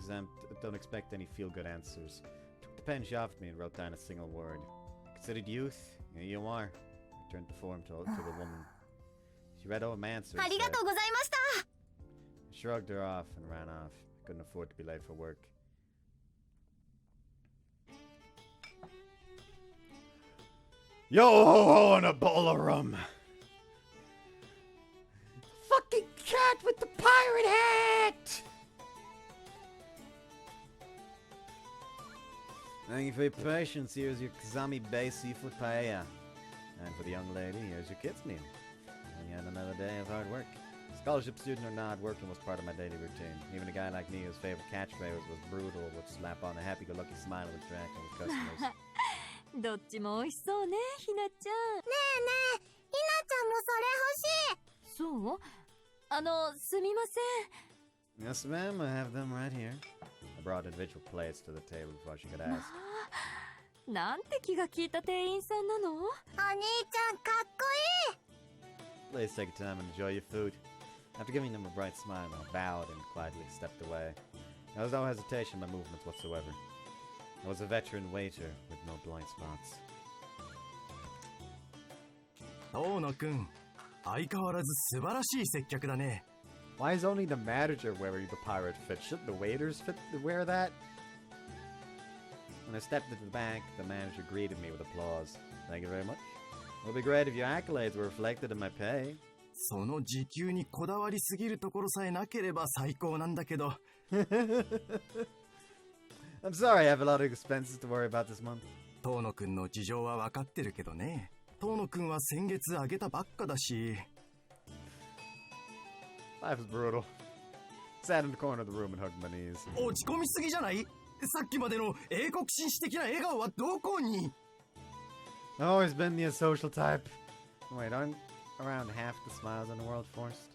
expect any feel-good answers. Took the pen she offered me and wrote down a single word. Considered youth? Here you are. I turned the form to the woman. She read over my answers. ありがとうございました I shrugged her off and ran off. I couldn't afford to be late for work. Yo ho ho and a bowl of rum. Fucking cat with the pirate hat! Thank you for your patience. Here's your Kazami Bay seafood paella. And for the young lady, here's your kids' meal. And yet another day of hard work. Scholarship student or not, working was part of my daily routine. Even a guy like me whose favorite catchphrase was brutal would slap on a happy-go-lucky smile with interaction with customers. どっちも美味しそうね、ひなちゃん。ねえねえひなちゃんもそれ欲しいそうすみません。 Yes, ma'am, I have them right here. I brought individual plates to the table before she could ask. なんて気が利いた店員さんなの？お兄ちゃんかっこいい Please take your time and enjoy your food. After giving them a bright smile, I bowed and quietly stepped away. There was no hesitation in my movements whatsoever. I was a veteran waiter with no blind spots. 大野くん、相変わらず素晴らしい接客だね。 Why is only the manager wearing the pirate fit? Shouldn't the waiters wear that? When I stepped into the bank, the manager greeted me with applause. Thank you very much. It would be great if your accolades were reflected in my pay. その時給にこだわりすぎるところさえなければ最高なんだけど。I'm sorry, I have a lot of expenses to worry about this month. 遠野くんの事情は分かってるけどね。遠野くんは先月あげたばっかだし。Life is brutal. Sat in the corner of the room and hugged my knees. 落ち込みすぎじゃない？さっきまでの英国紳士的な笑顔はどこに？ I've always been the asocial type. Wait, aren't around half the smiles in the world forced?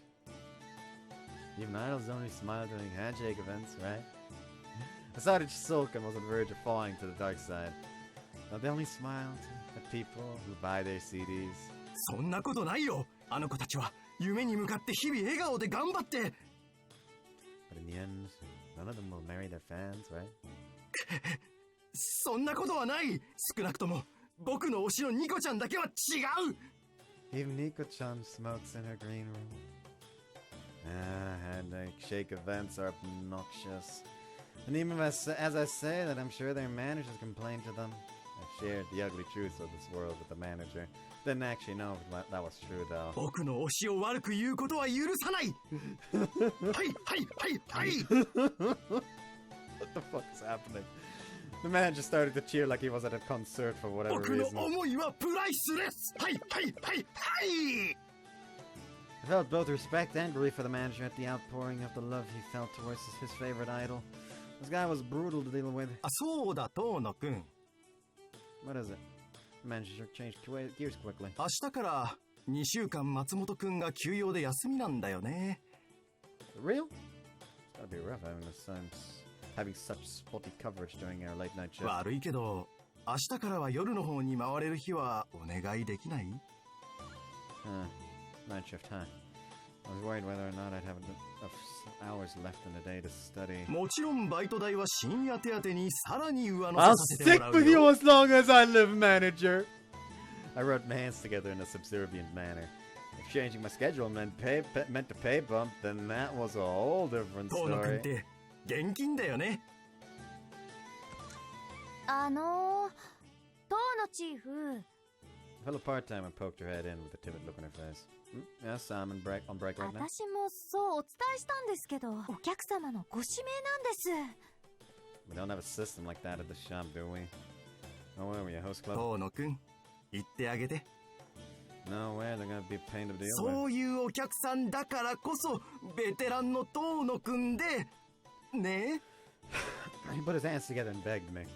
Even idols only smile during handshake events, right? I started to sulk and was on the verge of falling to the dark side. But they only smiled at people who buy their CDs. そんなことないよ。あの子たちは夢に向かって日々笑顔で頑張って。But in the end, none of them will marry their fans, right? そんなことはない。少なくとも僕の推しのニコちゃんだけは違う。Even Nico-chan smokes in her green room. Handshake events are obnoxious. And even as I say that, I'm sure their managers complain to them. I shared the ugly truth of this world with the manager. Didn't actually know if that was true, though. 僕の推しを悪く言うことは許さない。はいはいはいはい。 What the fuck is happening? The manager started to cheer like he was at a concert for whatever 僕の reason. 思いはプライスレス。はいはいはいはい。 I felt both respect and grief for the manager at the outpouring of the love he felt towards his favorite idol. This guy was brutal to deal with. あ、そうだ、遠野くん。 What is it? The manager changed gears quickly. 明日から2週間松本くんが休養で休みなんだよね。 For real? It's gotta be rough having such spotty coverage during our late night shift. 悪いけど、明日からは夜の方に回れる日はお願いできない？ Night shift, huh? I was worried whether or not I'd have enough hours left in the day to study. もちろんバイト代は深夜手当にさらに上乗 I'll せさせても stick らう with you よ。 as long as I live, manager! I rubbed my hands together in a subservient manner. If changing my schedule meant a pay bump, then that was a whole different 遠野くんっ story. て現金だよね。当のチーフ。 A fellow part-timer poked her head in with a timid look on her face. Yes, I'm on break right now. 私もそうお伝えしたんですけど、お客様のご指名なんです。 We don't have a system like that at the shop, do we? Oh, where were you, host club? 遠野くん、言ってあげて。 No way, they're gonna be a pain to deal with. そういうお客さんだからこそ、ベテランの遠野くんで、ね。 He put his hands together and begged me.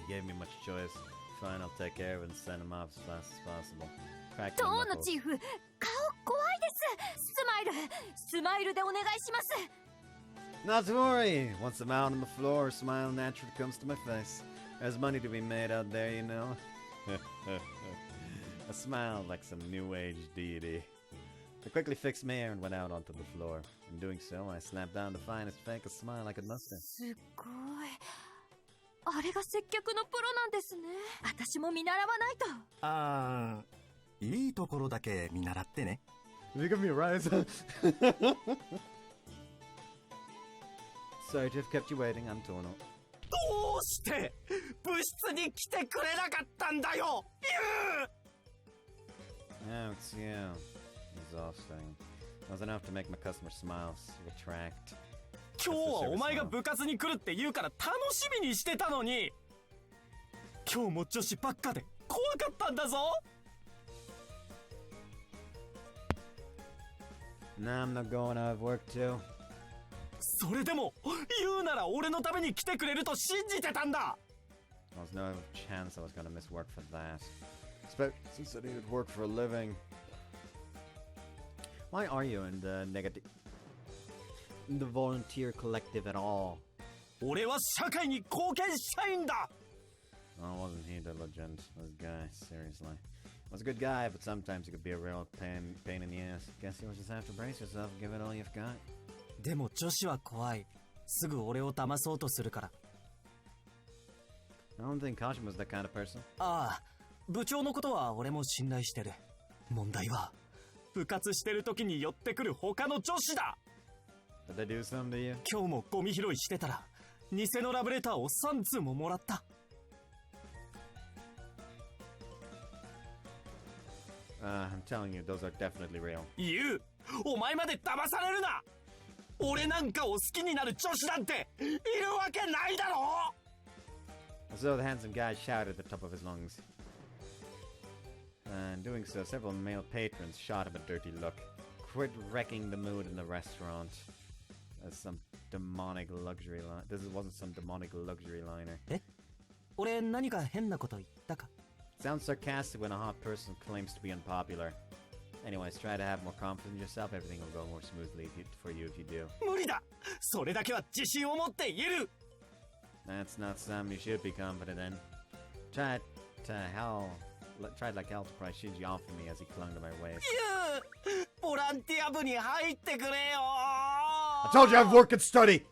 gave me much choice. Fine, I'll take care of it and send him off as fast as possible. Crack ど the うの knuckles. チーフ、顔怖いです。スマイルでお願いします。 Not to worry. Once I'm out on the floor, a smile naturally comes to my face. There's money to be made out there, you know. I smiled like some new age deity. I quickly fixed my hair and went out onto the floor. In doing so, I snapped down the finest fake a smile I could muster. すごい。あれが接客のプロなんですね。私も見習わないと。あー、いいところだけ見習ってね。 Will you give me a rise? Sorry to have kept you waiting, I'm Tono. どうして部室に来てくれなかったんだよ、Oh, it's you. Exhausting. Was enough to make my customer smile. Retract. 今日はお前が部活に来るって言うから楽しみにしてたのに、今日も女子ばっかで怖かったんだぞ。 Nah, I'm not going. I have work too. それでも言うなら俺のために来てくれると信じてたんだ。 There was no chance I was gonna miss work for that. Especially since I needed work for a living. Why are you in the volunteer collective at all? 俺は社会に貢献したいんだ。 Oh, wasn't he diligent? This guy, seriously. Was a good guy, but sometimes he could be a real pain in the ass. Guess you'll just have to brace yourself and give it all you've got. でも女子は怖い。すぐ俺を騙そうとするから。 I don't think Kashima was that kind of person. ああ、部長のことは俺も信頼してる。問題は部活してる時に寄ってくる他の女子だ。 Did they do something to you? 今日もゴミ拾いしてたら偽のラブレターを3通ももらった。 I'm telling you, those are definitely real. 言う、お前まで騙されるな。俺なんかを好きになる女子なんているわけないだろ。 So the handsome guy shouted at the top of his lungs. In doing so, several male patrons shot him a dirty look. Quit wrecking the mood in the restaurant. As some demonic luxury line. This wasn't some demonic luxury liner. え？俺何か変なこと言ったか？ Sounds sarcastic when a hot person claims to be unpopular. Anyways, try to have more confidence in yourself. Everything will go more smoothly for you if you do. 無理だ。それだけは自信を持って言える。 That's not something you should be confident in. Tried like hell to pry Shinji off of me as he clung to my waist. 言う、ボランティア部に入ってくれよ。 I told you I have work and study!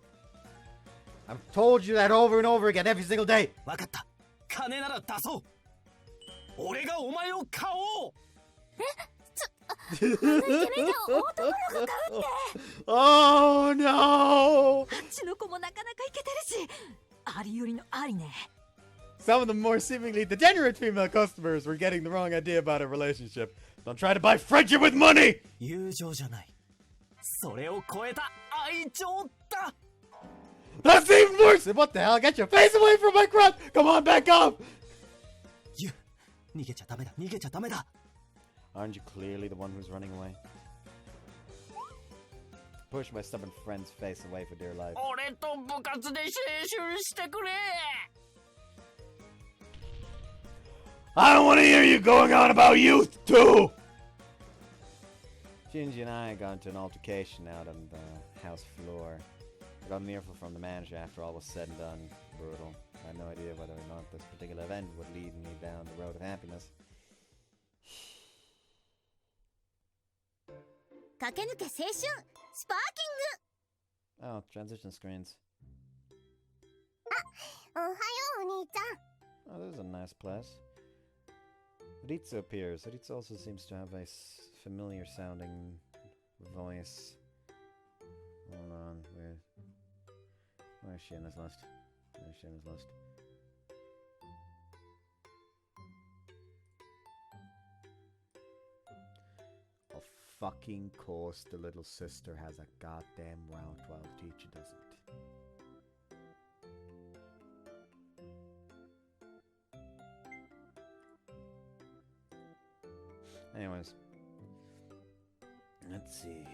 I've told you that over and over again every single day! わかった。金なら出そう。俺がお前を買おう。 Oh no! あっちの子もなかなかイケてるし、ありよりのありね。 Some of the more seemingly degenerate female customers were getting the wrong idea about a relationship. Don't try to buy friendship with money! 友情じゃない。それを超えた愛情だ。 That's even worse! What the hell? Get your face away from my crotch! Come on, back up! 言う、逃げちゃダメだ、逃げちゃダメだ。 Aren't you clearly the one who's running away? Push my stubborn friend's face away for dear life. 俺と部活で青春してくれ。 I don't want to hear you going on about youth, too! Shinji and I got into an altercation out on the house floor. I got an earful from the manager after all was said and done. Brutal. I had no idea whether or not this particular event would lead me down the road of happiness. 駆け抜け青春スパーキング。 Oh, transition screens. おはようお兄ちゃん。 Oh, this is a nice place. Ritsu appears. Ritsu also seems to have a familiar sounding voice. Hold on, where's she in this list? Where's she in this list? Of fucking course the little sister has a goddamn round while the teacher doesn't. Anyways, let's see.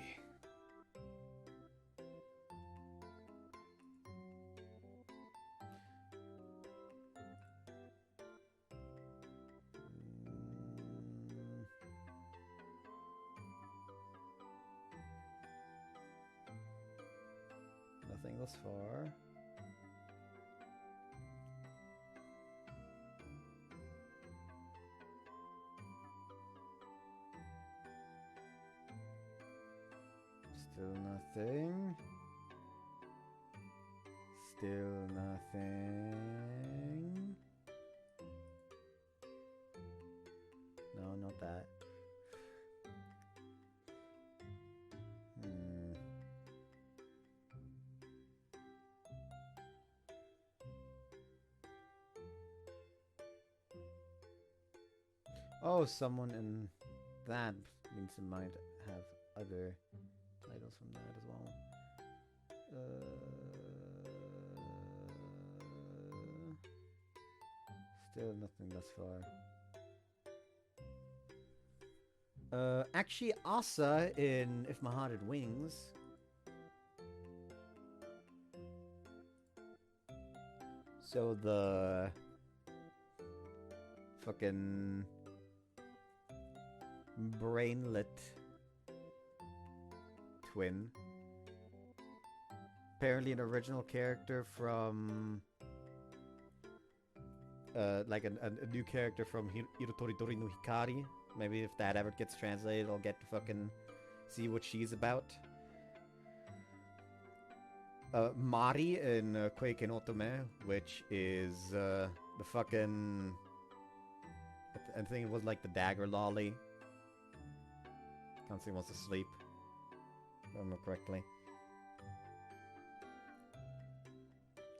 nothing thus far. Still nothing. Still nothing. No, not that. Oh, someone in that means it might have other titles from that as well. Still nothing thus far. Actually, Asa in If My Heart Had Wings. So the fucking brainlet twin. Apparently an original character from like a new character from Hirotori no Hikari. Maybe if that ever gets translated, I'll get to fucking see what she's about. Mari in Quake Otome, which is the fucking... I think it was like the dagger lolly. Can't see wants to sleep. If I remember correctly.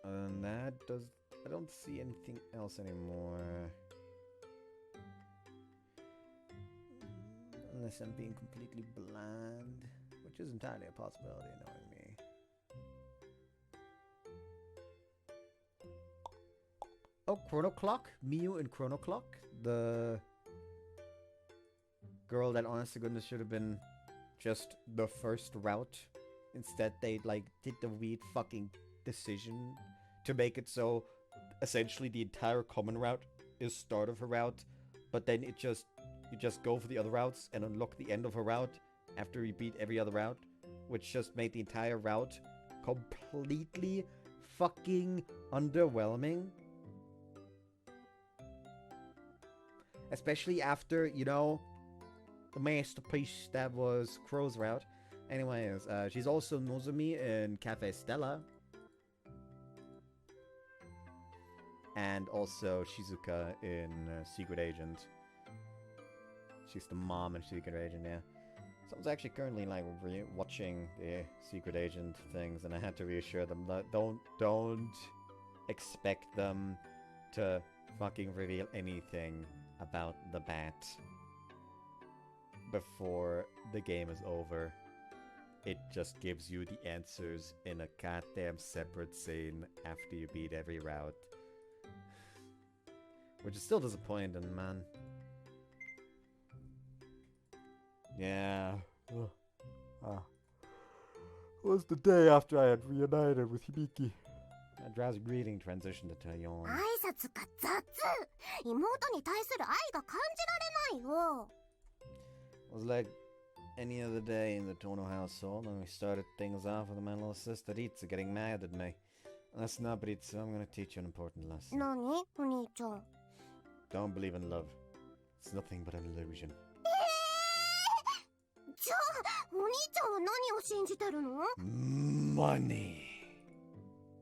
Other than that, I don't see anything else anymore. Unless I'm being completely bland, which is entirely a possibility, knowing me. Oh, Chrono Clock? Miyu in Chrono Clock? The girl that honest to goodness should have been just the first route. Instead, they like did the weird fucking decision to make it so essentially the entire common route is start of her route, but then you just go for the other routes and unlock the end of her route after you beat every other route, which just made the entire route completely fucking underwhelming. Especially after, you know, the masterpiece that was Crow's route. Anyways, she's also Nozomi in Cafe Stella. And also Shizuka in Secret Agent. She's the mom in Secret Agent, yeah. So I was actually currently like watching the Secret Agent things, and I had to reassure them that don't expect them to fucking reveal anything about the bat before the game is over. It just gives you the answers in a goddamn separate scene after you beat every route. Which is still disappointing, man. Yeah. It was the day after I had reunited with Hibiki. A drowsy greeting transitioned to yawn. 挨拶が雑。妹に対する愛が感じられないよ。 It was like any other day in the Tono household, and we started things off with my little sister Ritsu getting mad at me. Listen up, Ritsu, I'm gonna teach you an important lesson. 何お兄ちゃん。 Don't believe in love. It's nothing but an illusion. じゃあ、お兄ちゃんは何を信じてるの？ Money.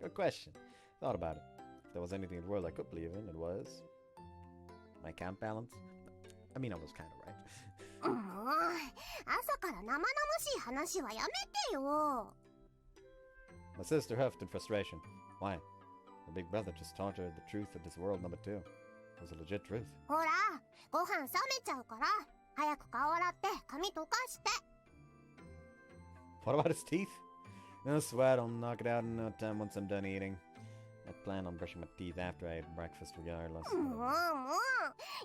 Good question. Thought about it. If there was anything in the world I could believe in, it was my account balance. I mean, I was kind of right. もう、朝から生々しい話はやめてよ。 My sister huffed in frustration. Why? The big brother just taught her the truth of this world number 2. It was a legit truth. ほら、ご飯冷めちゃうから、早く顔洗って髪溶かして。 What about his teeth? No sweat, I'll knock it out in no time once I'm done eating. I plan on brushing my teeth after I ate breakfast regardless. もう、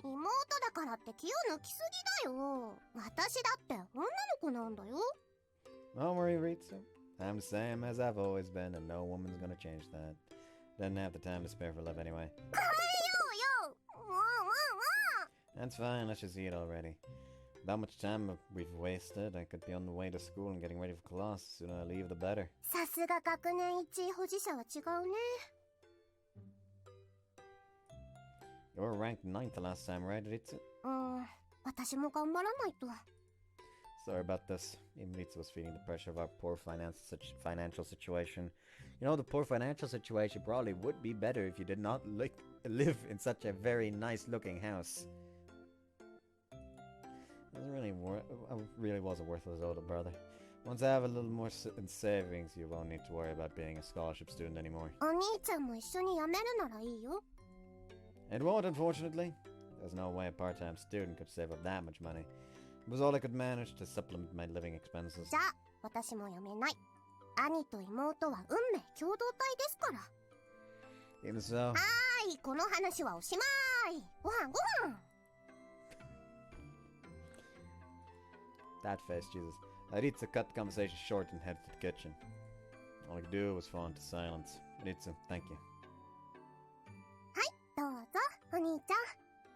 妹だからって気を抜きすぎだよ。私だって女の子なんだよ。 Don't worry, Ritsu. I'm the same as I've always been, and no woman's gonna change that. Didn't have the time to spare for love anyway. 帰ろうよ。もう。 That's fine, let's just eat already. that much time we've wasted, I could be on the way to school and getting ready for class. The sooner I leave, the better. さすが学年1位保持者は違うね。You were ranked 9th the last time, right, Ritsu? 私も頑張らないと。Sorry about this. Even Ritsu was feeling the pressure of our poor financial situation. You know, the poor financial situation probably would be better if you did not live in such a very nice-looking house. It really was a worthless older brother. Once I have a little more in savings, you won't need to worry about being a scholarship student anymore. お兄ちゃんも一緒に辞めるならいいよ。It won't, unfortunately. There's no way a part-time student could save up that much money. It was all I could manage to supplement my living expenses. じゃあ、私も辞めない。兄と妹は運命共同体ですから。Even so. この話はおしまい。ご飯ご飯。That face, Jesus. Ritsu cut the conversation short and headed to the kitchen. All I could do was fall into silence. Ritsu, thank you. どうぞ、お兄ちゃん。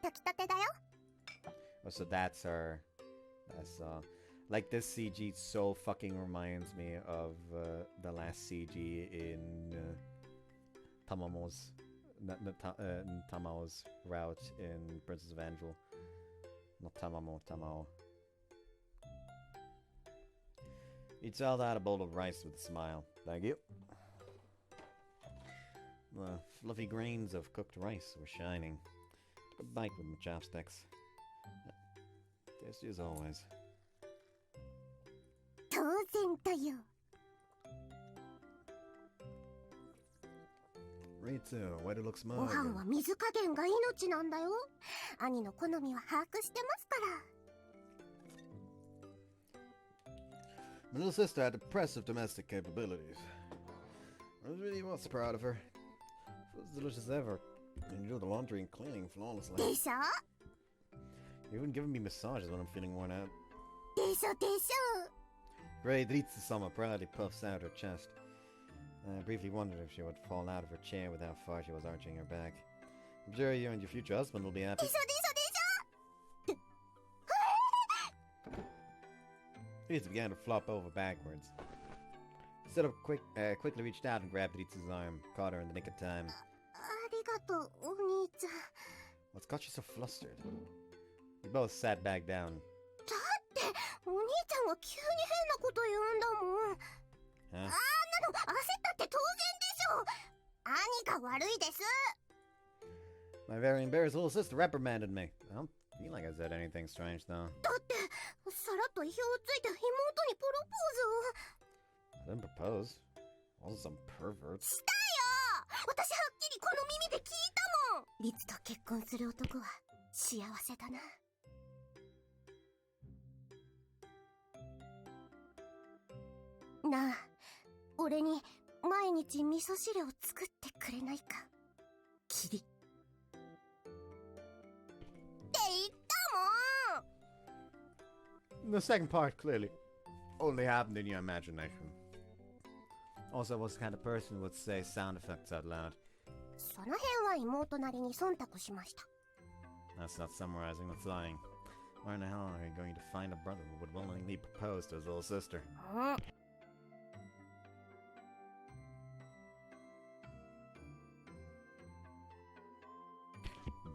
炊きたてだよ。Oh, so that's her. Like, this CG so fucking reminds me of the last CG in Tamamo's route in Princess of Angel. Not Tamao. Eats held out a bowl of rice with a smile. Thank you. The fluffy grains of cooked rice were shining. Took a bite with my chopsticks. Tasty as always. 当然だよ。Ritsu, why do you look ご smug? 飯は水加減が命なんだよ。兄の好みは把握してますから。My little sister had impressive domestic capabilities. I really was proud of her. It was delicious ever. I enjoyed the laundry and cleaning flawlessly. でしょ You even giving me massages when I'm feeling worn out. でしょでしょ Great, Ritsu-sama proudly puffs out her chest. I briefly wondered if she would fall out of her chair with how far she was arching her back. I'm sure you and your future husband will be happy. でしょでしょでしょ Ritsu began to flop over backwards. Stood up quickly reached out and grabbed Ritsu's arm, caught her in the nick of time. ありがとう、お兄ちゃん。 What's got you so flustered? We both sat back down. だって、お兄ちゃんが急に変なこと言うんだもん。Huh? 焦ったって当然でしょ。兄が悪いです。 My very embarrassed little sister reprimanded me. I don't feel like I said anything strange, though. だって、さらっと意表をついて妹にプロポーズを。 I didn't propose. I wasn't some pervert. したよ。私はっきりこの耳で聞いたもん。リツと結婚する男は幸せだな。なあ、俺に毎日味噌汁を作ってくれないか。キリ。って言ったもん。 The second part clearly only happened in your imagination. Also, I was the kind of person who would say sound effects out loud. その辺は妹なりに忖度しました。 That's not summarizing, that's lying. Where in the hell are you going to find a brother who would willingly propose to his little sister? うん。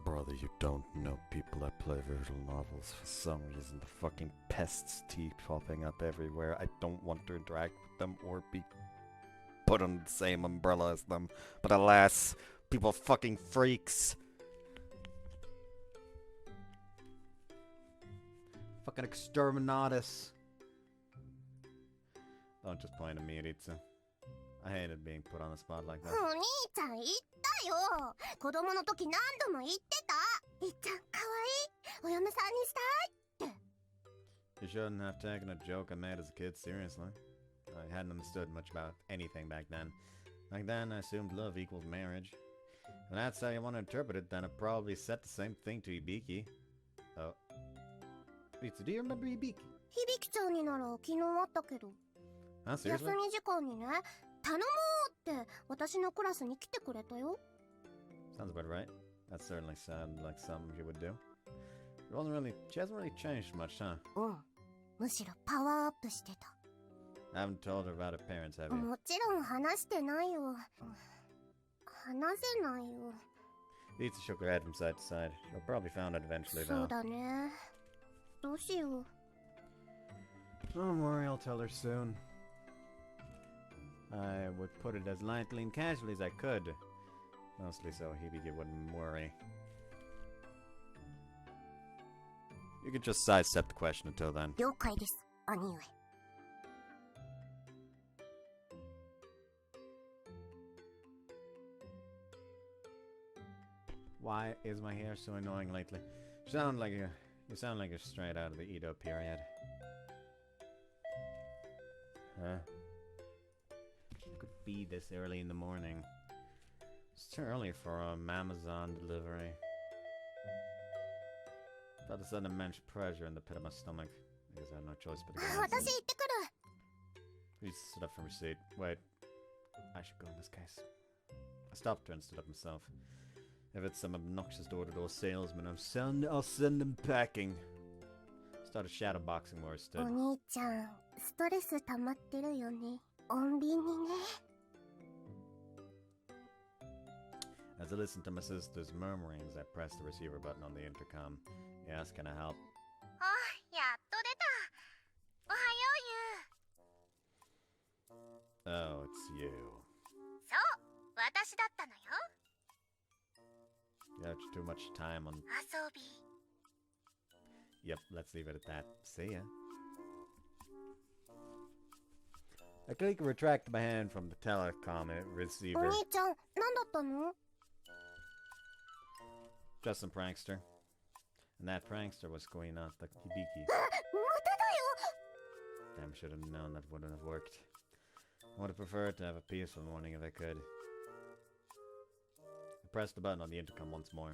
Brother, you don't know people that play visual novels. For some reason, the fucking pests keep popping up everywhere. I don't want to interact with them or be put on the same umbrella as them. But alas, people are fucking freaks. Fucking exterminatus. Don't just point at me, Ritsu. I hated being put on the spot like that. お兄ちゃん言ったよ。子供の時何度も言ってた。りっちゃんかわいい。お嫁さんにしたいって。 You shouldn't have taken a joke I made as a kid seriously. I hadn't understood much about anything back then. Back then, I assumed love equals marriage. If that's how you want to interpret it, then I probably said the same thing to Hibiki. Oh. Ritsu, do you remember Hibiki? 響ちゃんになら昨日会ったけど。 Huh, 休 seriously? み時間にね、頼もうって私のクラスに来てくれたよ。 Sounds about right. That certainly sounded like something you would do. She hasn't really changed much, huh? うん。むしろパワーアップしてた。I haven't told her about her parents, have you? もちろん話してないよ。話せないよ。Lisa shook her head from side to side. She'll probably find out eventually, そう though. だね。どうしよう。Don't worry, I'll tell her soon. I would put it as lightly and casually as I could. Mostly so Hibiki wouldn't worry. You could just sidestep the question until then. 了解です、兄上。Why is my hair so annoying lately? You sound like you're straight out of the Edo period. Huh? It could be this early in the morning. It's too early for Amazon delivery. Felt a sudden immense pressure in the pit of my stomach. I guess I had no choice but to go. 私行ってくる。 He stood up from her seat. Wait. I should go in this case. I stopped her and stood up myself. If it's some obnoxious door-to-door salesman, I'll send him packing. Started shadowboxing where I お stood. 兄ちゃん、ストレス溜まってるよね。穏便にね。As I listened to my sister's murmurings, I pressed the receiver button on the intercom. Yes, can I help? あ、やっと出た。おはよう、ゆう。 Oh, it's you. そう、私だったのよ。 You have too much time on... 遊び。 Yep, let's leave it at that. See ya. I click and retract my hand from the telecom お receiver. 兄ちゃん、何だったの？ Just some prankster. And that prankster was going out the Hibiki. まただよ。 Damn, should have known that wouldn't have worked. I would have preferred to have a peaceful morning if I could. I pressed the button on the intercom once more.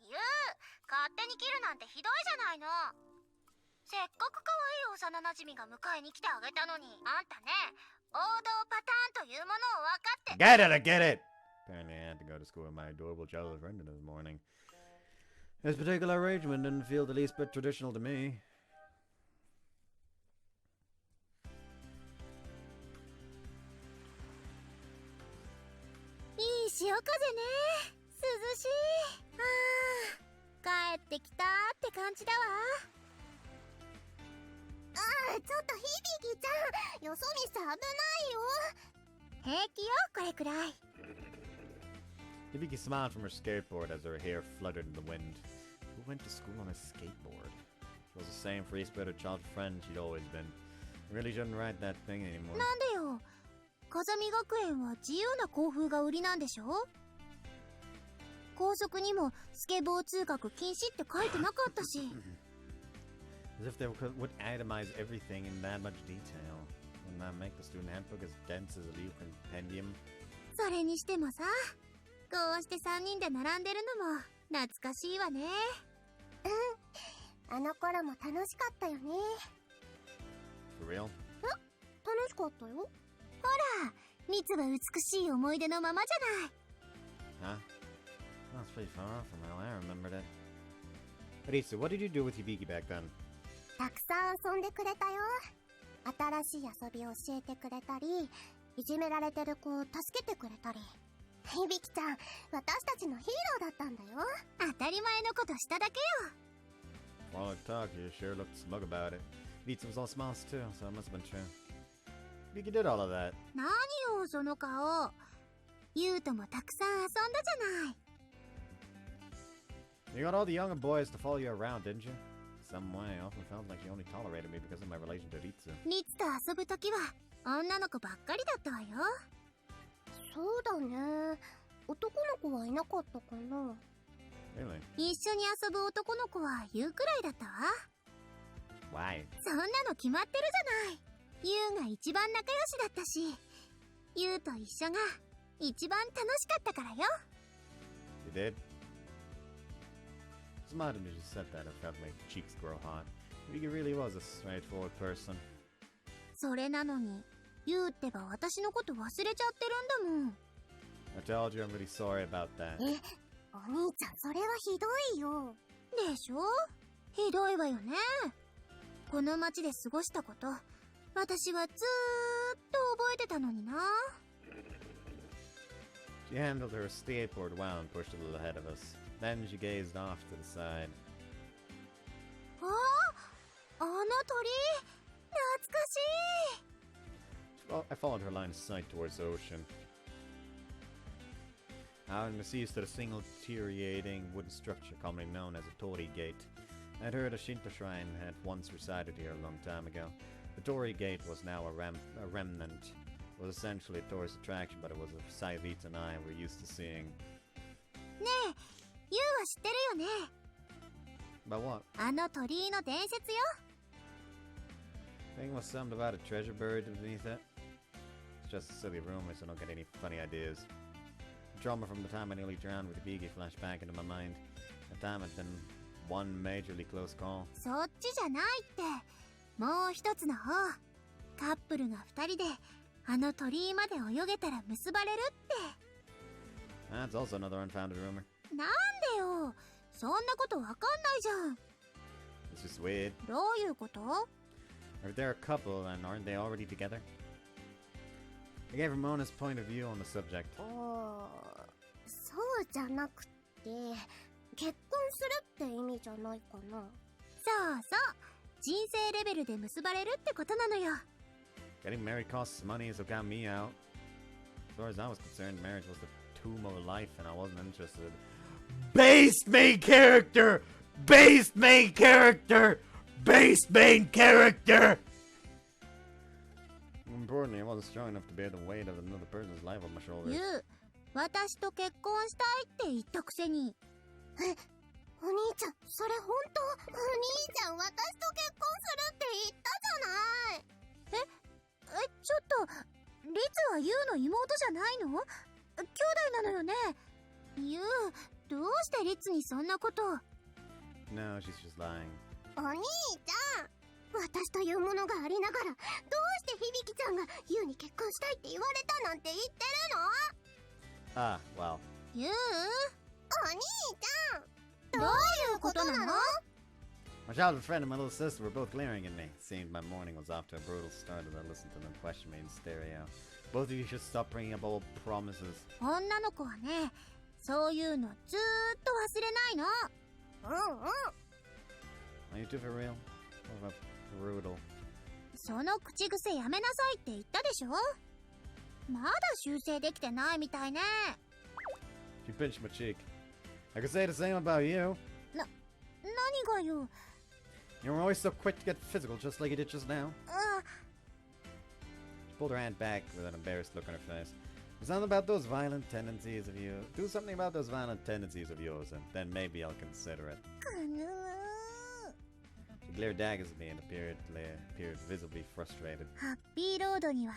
ゆう、勝手に切るなんてひどいじゃないの。せっかく可愛い幼馴染が迎えに来てあげたのに、あんたね、王道パターンというものを分かって。 Get it, I get it! Apparently I had to go to school with my adorable childhood friend this morning. This particular arrangement didn't feel the least bit traditional to me. いい潮風ね。涼しい。ああ、帰ってきたって感じだわ。ああ、ちょっとヒビキちゃん、よそ見さ危ないよ。平気よ、これくらい。 Hibiki smiled from her skateboard as her hair fluttered in the wind. Who went to school on a skateboard? She was the same free-spirited child friend she'd always been. I really shouldn't write that thing anymore. なんでよ。風見学園は自由な校風が売りなんでしょ？校則にもスケボー通学禁止って書いてなかったし。As if they would itemize everything in that much detail. Wouldn't that make the student handbook as dense as a legal compendium? それにしてもさ、こうして3人で並んでるのも懐かしいわね。うん、あの頃も楽しかったよね。 For real? 楽しかったよ。ほら、蜜は美しい思い出のままじゃない。 Huh? That's pretty far off from how I remembered it. Aritsu, what did you do with Hibiki back then? たくさん遊んでくれたよ。新しい遊びを教えてくれたり、いじめられてる子を助けてくれたり。ひびきちゃん、私たちのヒーローだったんだよ。当たり前のことしただけよ。 For all the talk, you sure looked smug about it. Aritsu was all smiles too, so it must have been true. Hibiki did all of that. 何よ、その顔。ゆうともたくさん遊んだじゃない。 You got all the younger boys to follow you around, didn't you? Some way, I often felt like you only tolerated me because of my relation to Aritsu. リツと遊ぶときは女の子ばっかりだったわよ。そうだね。男の子はいなかったかな。 Really? 一緒に遊ぶ男の子はゆうくらいだったわ。 Why? そんなの決まってるじゃない。ゆうが一番仲良しだったし、ゆうと一緒が一番楽しかったからよ。 You did? Smiled at me as you said that. I felt my cheeks grow hot. Hibiki really was a straightforward person. それなのに、ゆうってば私のこと忘れちゃってるんだもん。 I told you I'm really sorry about that. え、お兄ちゃんそれはひどいよ。でしょ？ひどいわよね。この町で過ごしたこと、私はずーっと覚えてたのにな。She handled her skateboard well and pushed a little ahead of us. Then she gazed off to the side. ああ、あの鳥、懐かしい。Well, I followed her line of sight towards the ocean. Out in the sea stood a single deteriorating wooden structure commonly known as a torii gate. I'd heard a Shinto shrine had once resided here a long time ago. The torii gate was now a remnant. It was essentially a tourist attraction, but it was a sight Vita and I were used to seeing. ねえ、ユウは知ってるよね。 About what? あの鳥居の伝説よ。 I think it was something about a treasure buried beneath it. It's just a silly rumor, so don't get any funny ideas. The trauma from the time I nearly drowned with Hibiki flashed back into my mind. At the time had been one majorly close call. そっちじゃないって。もう一つの方。カップルが二人であの鳥居まで泳げたら結ばれるって。 That's also another unfounded rumor. なんでよ。そんなことわかんないじゃん。 It's just weird. どういうこと？ If they're a couple, and aren't they already together? I gave Ramona's point of view on the subject. そうじゃなくて、結婚するって意味じゃないかな。そうそう。人生レベルで結ばれるってことなのよ。 Getting married costs money, so got me out. As far as I was concerned, marriage was the tomb of life, and I wasn't interested. Base main character! Base main character! Base main character! Importantly, I wasn't strong enough to bear the weight of another person's life on my ユ shoulders. ウ、私と結婚したいって言ったくせに。え、お兄ちゃん、それ本当？お兄ちゃん、私と結婚するって言ったじゃない。ちょっと、リツはユウの妹じゃないの？兄弟なのよね。ユウ、どうしてリツにそんなこと？ No, she's just lying. お兄ちゃん、私というものがありながら、どうして響ちゃんがユウに結婚したいって言われたなんて言ってるの？ Ah, well. ユウ？お兄ちゃん、どういうことなの？ My childhood friend and my little sister were both glaring at me. It seemed my morning was off to a brutal start as I listened to them question me in stereo. Both of you should stop bringing up old promises. 女の子はね、そういうのずーっと忘れないの。Are you two for real? What about brutal? その口癖やめなさいって言ったでしょ？まだ修正できてないみたいね。 She pinched my cheek. I could say the same about you. 何がよ。 You were always so quick to get physical, just like you did just now. She pulled her hand back with an embarrassed look on her face. Do something about those violent tendencies of you. Do something about those violent tendencies of yours, and then maybe I'll consider it. She glared daggers at me and appeared visibly frustrated. ハッピーロードには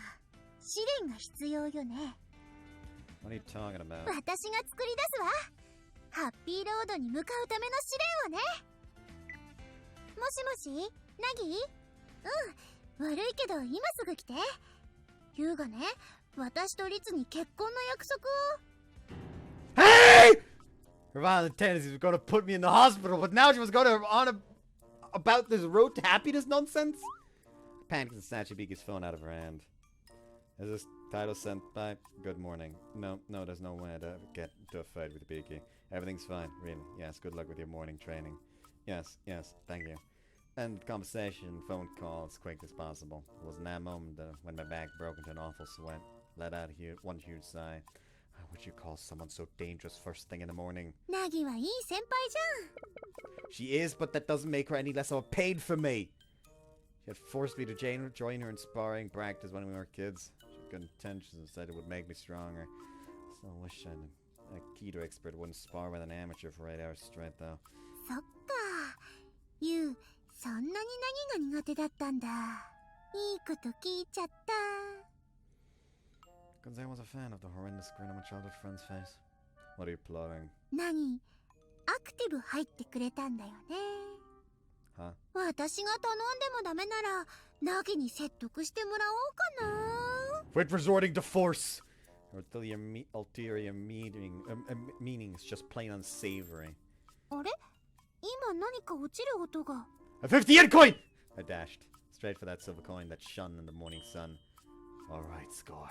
試練が必要よね。 What are you talking about? 私が作り出すわ。ハッピーロードに向かうための試練をね。もしもし、ナギ？うん、悪いけど今すぐ来て。ユウがね、私とリツに結婚の約束を。Hey! Her violent tendencies were going to put me in the hospital, but now she was going to about this road to happiness nonsense? I panicked and snatched Hibiki's phone out of her hand. Is this title sent by? Good morning. No, there's no way to get into a fight with Hibiki. Everything's fine, really. Yes, good luck with your morning training. Yes, thank you. End conversation, phone call as quick as possible. It was in that moment when my back broke into an awful sweat. Let out one huge sigh. How would you call someone so dangerous first thing in the morning? ナギはいい先輩じ She is, but that doesn't make her any less of a pain for me. She had forced me to join her in sparring practice when we were kids. She had good intentions and said it would make me stronger. Still wish a Keto expert wouldn't spar with an amateur for 8 hours straight, though. ゃん。そっか。ユウ、そんなに何が苦手だったんだ。いいこと聞いちゃった。Because I was a fan of the horrendous grin on my childhood friend's face. What are you plotting? ナギ、アクティブ入ってくれたんだよね。Huh? 私が頼んでもダメなら、ナギに説得してもらおうかな。Quit resorting to force! Ulterior meaning is just plain unsavory. あれ？今何か落ちる音が。 A 50 yen coin! I dashed straight for that silver coin that shone in the morning sun. Alright, score.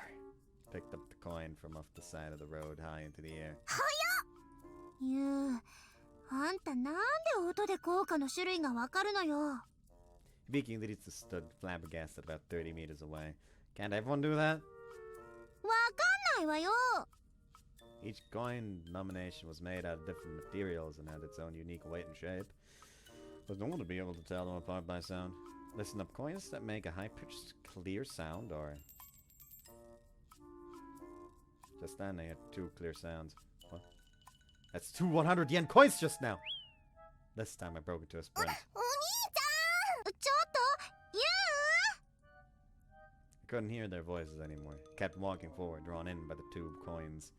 Picked up the coin from off the side of the road high into the air. ゆう、あんたなんで音で効果の種類がわかるのよ。 Hibiki and Litsu stood flabbergasted about 30 meters away. Can't everyone do that? わかんないわよ。 Each coin denomination was made out of different materials and had its own unique weight and shape. But no one would be able to tell them apart by sound. Listen up, coins that make a high-pitched, clear sound, or... Just then they had two clear sounds. What? That's 2 100 yen coins just now! This time I broke into a sprint. お兄ちゃん、ちょっと、ゆう。 I couldn't hear their voices anymore. Kept walking forward, drawn in by the two coins.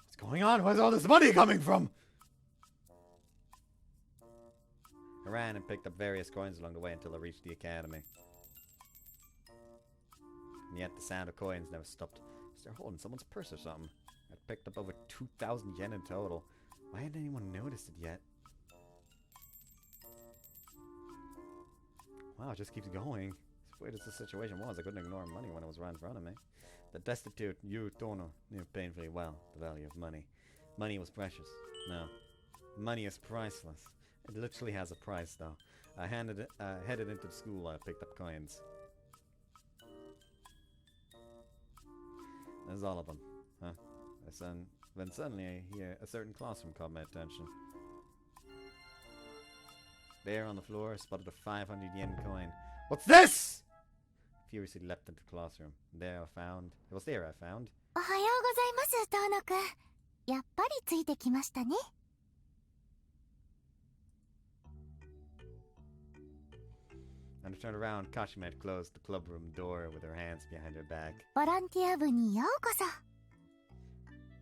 What's going on? Where's all this money coming from? I ran and picked up various coins along the way until I reached the academy. And yet the sound of coins never stopped. Was there holding someone's purse or something? I picked up over 2,000 yen in total. Why hadn't anyone noticed it yet? Wow, it just keeps going. As weird as the situation was, I couldn't ignore money when it was right in front of me. The destitute Yu Tono knew painfully well the value of money. Money was precious. No. Money is priceless. It literally has a price, though. I headed into the school. I picked up coins. There's all of them, huh? Then suddenly I hear a certain classroom caught my attention. There on the floor, I spotted a 500 yen coin. What's this? Furiously leapt into the classroom. It was there I found. おはようございます、トーノくん。やっぱりついてきましたね。 And I turned around. Kashima had closed the clubroom door with her hands behind her back. ボランティア部にようこそ。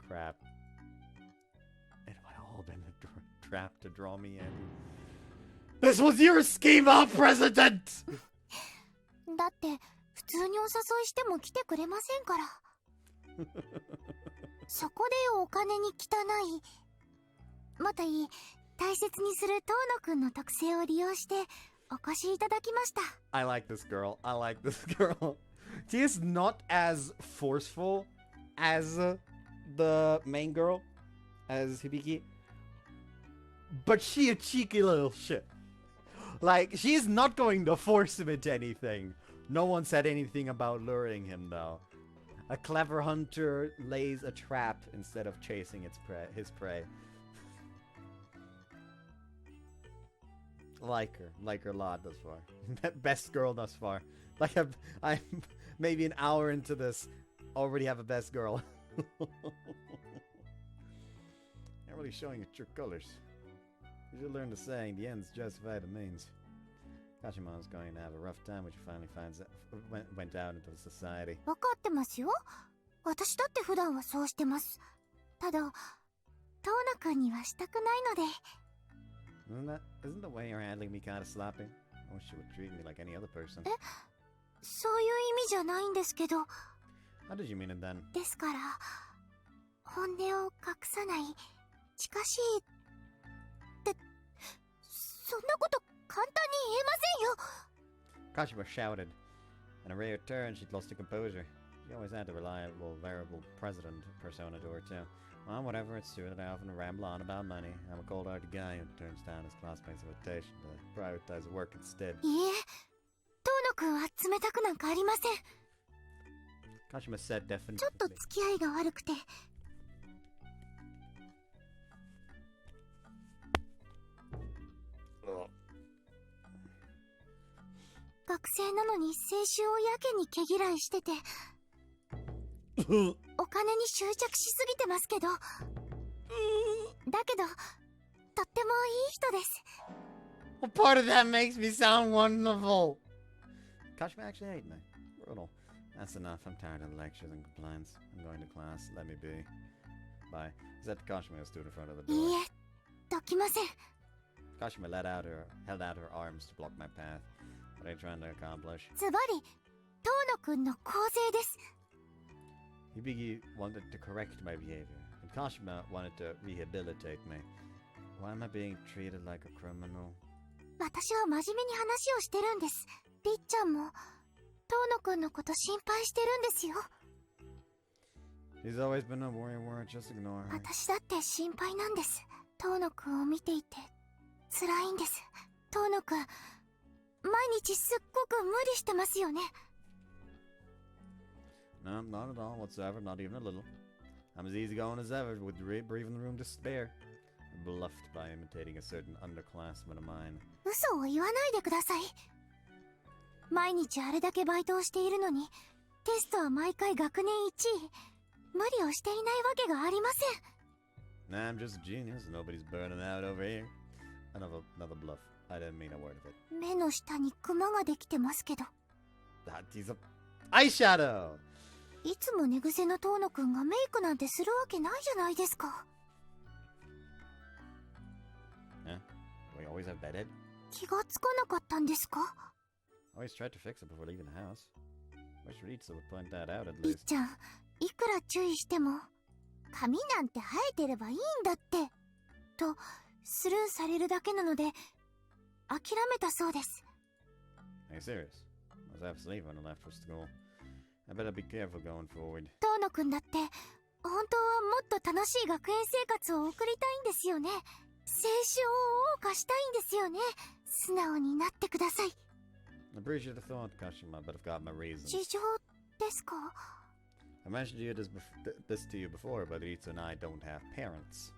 Crap. It had all been a trap to draw me in. This was your scheme, President! だって普通にお誘いしても来てくれませんから。そこでお金に汚い、もといい大切にするトーノくんの特性を利用してお越しいただきました。 I like this girl. I like this girl. She is not as forceful as the main girl, as Hibiki. But she a cheeky little shit. Like, she's not going to force him into anything. No one said anything about luring him, though. A clever hunter lays a trap instead of chasing his prey. Like her a lot thus far. Best girl thus far. Like I'm maybe an hour into this, already have a best girl. Not really showing your true colors. You should learn the saying, the ends justify the means. Kashima was going to have a rough time when she finally went out into society. わかってますよ。私だって普段はそうしてます。ただ、トーノくんにはしたくないので。 Isn't the way you're handling me kind of sloppy? I wish you would treat me like any other person. そういう意味じゃないんですけど。 How did you mean it then? ですから、本音を隠さない、近しいって、そんなこと簡単に言えませんよ。 Kashima shouted. In a rare turn, she'd lost her composure. She always had the reliable, variable president persona to her, too. Well, whatever, it's true that I often ramble on about money. I'm a cold-hearted guy who turns down his classmates' invitation to prioritize work instead. いいえ、トーノくんは冷たくなんかありません。 Kashima said ちょっ definitely. と付き合いが悪くて。学生なのに青春をやけに毛嫌いしててお金に執着しすぎてますけどだけどとってもいい人です。 Well, part of that makes me sound wonderful. Kashima actually ate me. Brutal. That's enough. I'm tired of lectures and complaints. I'm going to class. Let me be. Bye. Said Kashima who stood in front of the い door. いえ、どきません。 Kashima held out her arms to block my path. What are you trying to accomplish? ズバリトーノくんの構成です。 Hibiki wanted to correct my behavior and Kashima wanted to rehabilitate me. Why am I being treated like a criminal? 私は真面目に話をしてるんです。りっちゃんも遠野くんのこと心配してるんですよ。He's always been a worry, just ignore her. 私だって心配なんです。遠野くんを見ていて辛いんです。遠野くん、毎日すっごく無理してますよね。No, not at all whatsoever, not even a little. I'm as easygoing as ever, with breathing the room to spare. Bluffed by imitating a certain underclassman of mine. 嘘を言わないでください。毎日あれだけバイトをしているのに、テストは毎回学年1位。無理をしていないわけがありません。Nah, I'm just a genius. Nobody's burning out over here. Another bluff. I didn't mean a word of it. 目の下にクマができてますけど。That is a eyeshadow! いつも寝癖の遠野くんがメイクなんてするわけないじゃないですか。Huh? Do we always have bedhead? 気がつかなかったんですか？ Always tried to fix it before leaving the house. Wish Ritsu would point that out at りっ least. ちゃん、いくら注意しても髪なんて生えてればいいんだってとスルーされるだけなので諦めたそうです。 Are you serious? I was half asleep when I left for school. I better be careful going forward. 遠野くんだって本当はもっと楽しい学園生活を送りたいんですよね。青春を謳歌したいんですよね。素直になってください。 I appreciate the thought, Kashima, but I've got my reasons. 事情ですか？ I mentioned this to you before, but Ritsu and I don't have parents.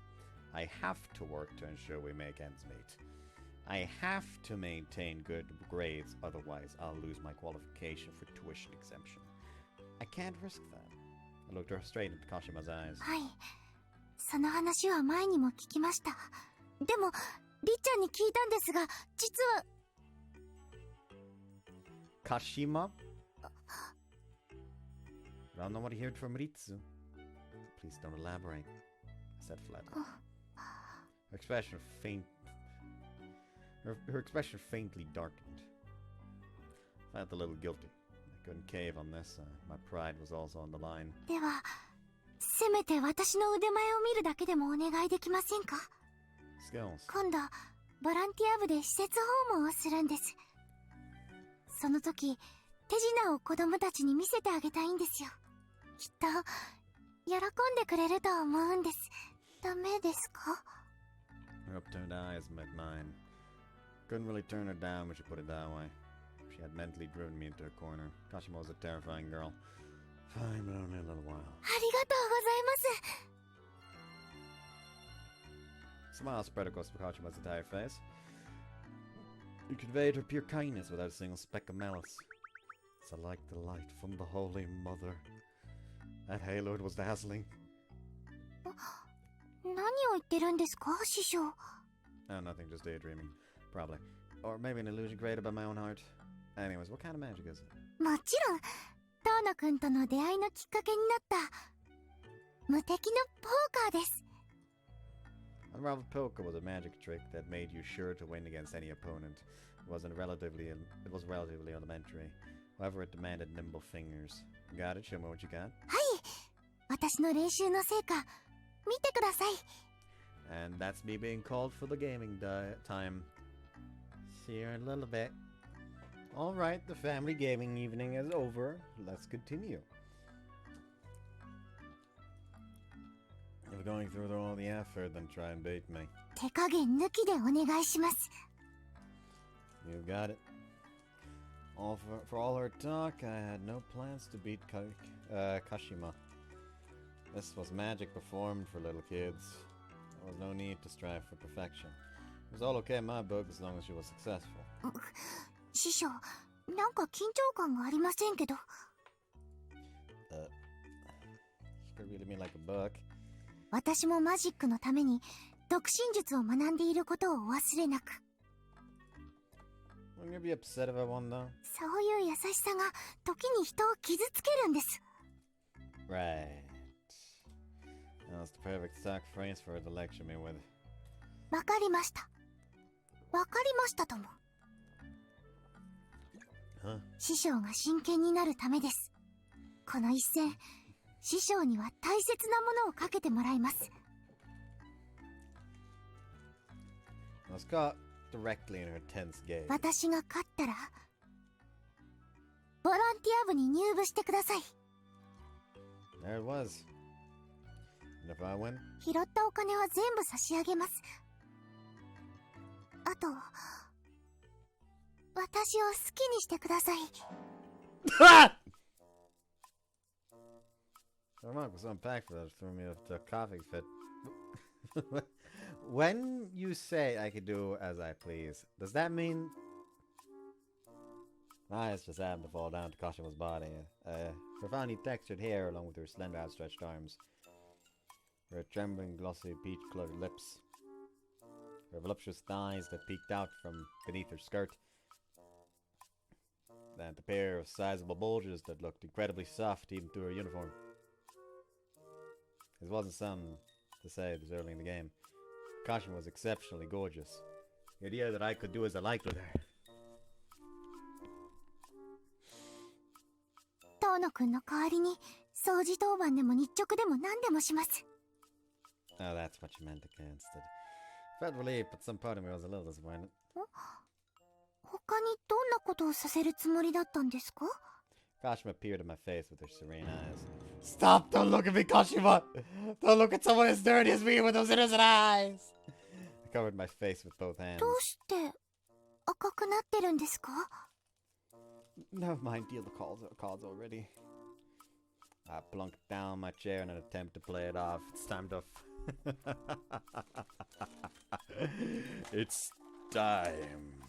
I have to work to ensure we make ends meet. I have to maintain good grades, otherwise I'll lose my qualification for tuition exemption. I can't risk that. I looked her straight into Kashima's eyes. はい。その話は前にも聞きました。でも、りっちゃんに聞いたんですが、実は。Kashima? I don't know what he heard from Ritsu. Please don't elaborate, I said flatly. Her expression her expression faintly darkened. I felt a little guilty. I couldn't cave on this. My pride was also on the line. では、せめて私の腕前を見るだけでもお願いできませんか？ Skills. 今度、ボランティア部で施設訪問をするんです。その時、手品を子供たちに見せてあげたいんですよ。きっと、喜んでくれると思うんです。ダメですか？ Her upturned eyes met mine. Couldn't really turn her down when she put it that way. She had mentally driven me into a corner. Kashima was a terrifying girl. Fine, but only a little while. ありがとうございます。A smile spread across Kashima's entire face. You conveyed her pure kindness without a single speck of malice. It's like the light from the Holy Mother. That halo was dazzling. 何を言ってるんですか、師匠。Oh, nothing, just daydreaming. Probably. Or maybe an illusion created by my own heart. Anyways, what kind of magic is it? もちろん、遠野くんとの出会いのきっかけになった無敵のポーカーです。Unraveled poker was a magic trick that made you sure to win against any opponent. It was relatively elementary. However, it demanded nimble fingers. Got it? Show me what you got. はい、私の練習の成果見てください。 And that's me being called for the gaming time. See you in a little bit. Alright, the family gaming evening is over. Let's continue. If you're going through all the effort, then try and bait me. 手加減抜きでお願いします。 You got it. For all her talk, I had no plans to beat Kashima. This was magic performed for little kids. There was no need to strive for perfection. It was all okay in my book as long as she was successful. 師匠、なんか緊張感がありませんけど。She could really mean like a book. 私もマジックのために読心術を学んでいることをお忘れなく。Wouldn't you be upset if I won though? そういう優しさが時に人を傷つけるんです。 Right. That's the perfect stock phrase for her to lecture me with. わかりました。わかりましたとも。Huh? 師匠が真剣になるためです。この一戦、師匠には大切なものをかけてもらいます。 Let's go directly in her tense gaze. 私が勝ったらボランティア部に入部してください。 There it was. And if I win? 拾ったお金は全部差し上げます。あと私を好きにしてください。Remark was unpacked for that, threw me off the coughing fit. When you say I can do as I please, does that mean my eyes just happened to fall down to Kashima's body? Her finely textured hair along with her slender outstretched arms, her trembling glossy peach-colored lips, her voluptuous thighs that peeked out from beneath her skirt, and a pair of sizable bulges that looked incredibly soft even through her uniform. This wasn't something to say this early in the game. Kashima was exceptionally gorgeous. The idea that I could do as I liked with her. 遠野くんの代わりに掃除当番でも日直でも何でもします。 Oh, that's what you meant against it. Felt relieved, but some part of me was a little disappointed. 他にどんなことをさせるつもりだったんですか？ Kashima peered at my face with her serene eyes. Stop! Don't look at me, Kashima! Don't look at someone as dirty as me with those innocent eyes! I covered my face with both hands. どうして赤くなってるんですか？ Never mind, deal the cards already. I plunked down my chair in an attempt to play it off. It's time to... It's time...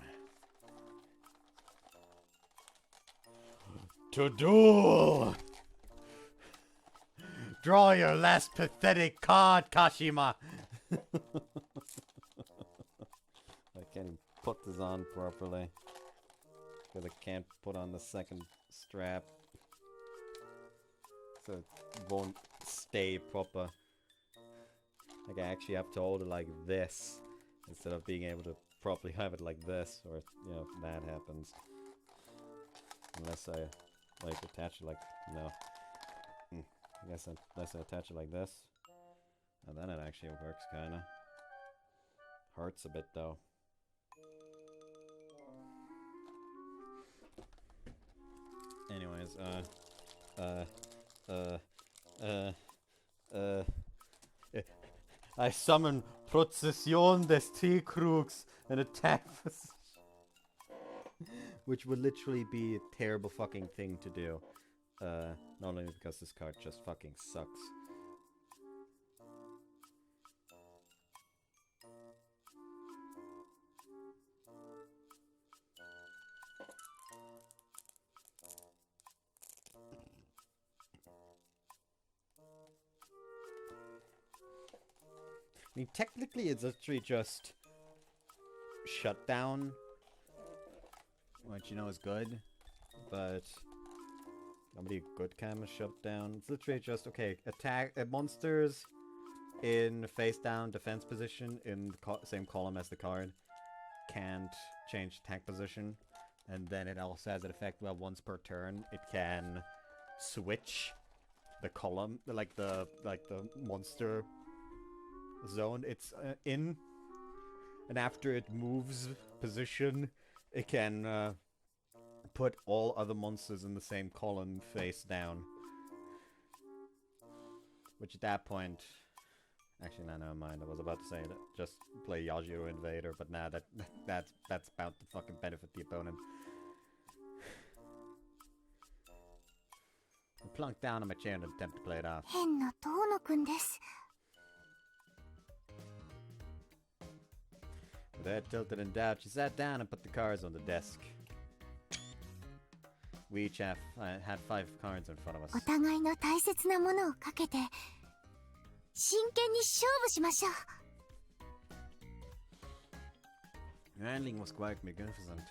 to duel! Draw your last pathetic card, Kashima! I can't even put this on properly. Because I can't put on the second strap. So it won't stay proper. Like I actually have to hold it like this. Instead of being able to properly have it like this. Or, you know, that happens. Unless I... like attach it like no. I guess unless I attach it like this, and then it actually works kinda. Hurts a bit though. Anyways, I summon Procession des T-Krugs and attack. Which would literally be a terrible fucking thing to do. Not only because this card just fucking sucks. I mean, technically it's literally just shut down. Which you know is good, but nobody good can shut down. It's literally just okay. Attack monsters in face down defense position in the same column as the card can't change attack position, and then it also has an effect where once per turn it can switch the column, like the monster zone it's in, and after it moves position. It can put all other monsters in the same column face down. Which at that point... Actually, no, never mind. I was about to say that just play Yasuo Invader, but nah, that's about to fucking benefit the opponent. I plunked down on my chair in an attempt to play it off. 変な遠野くんです。 With head tilted in doubt, she sat down and put the cards on the desk. We each had 5 cards in front of us. お互いの大切なものをかけて真剣に勝負しましょう。 Her handling was quite magnificent.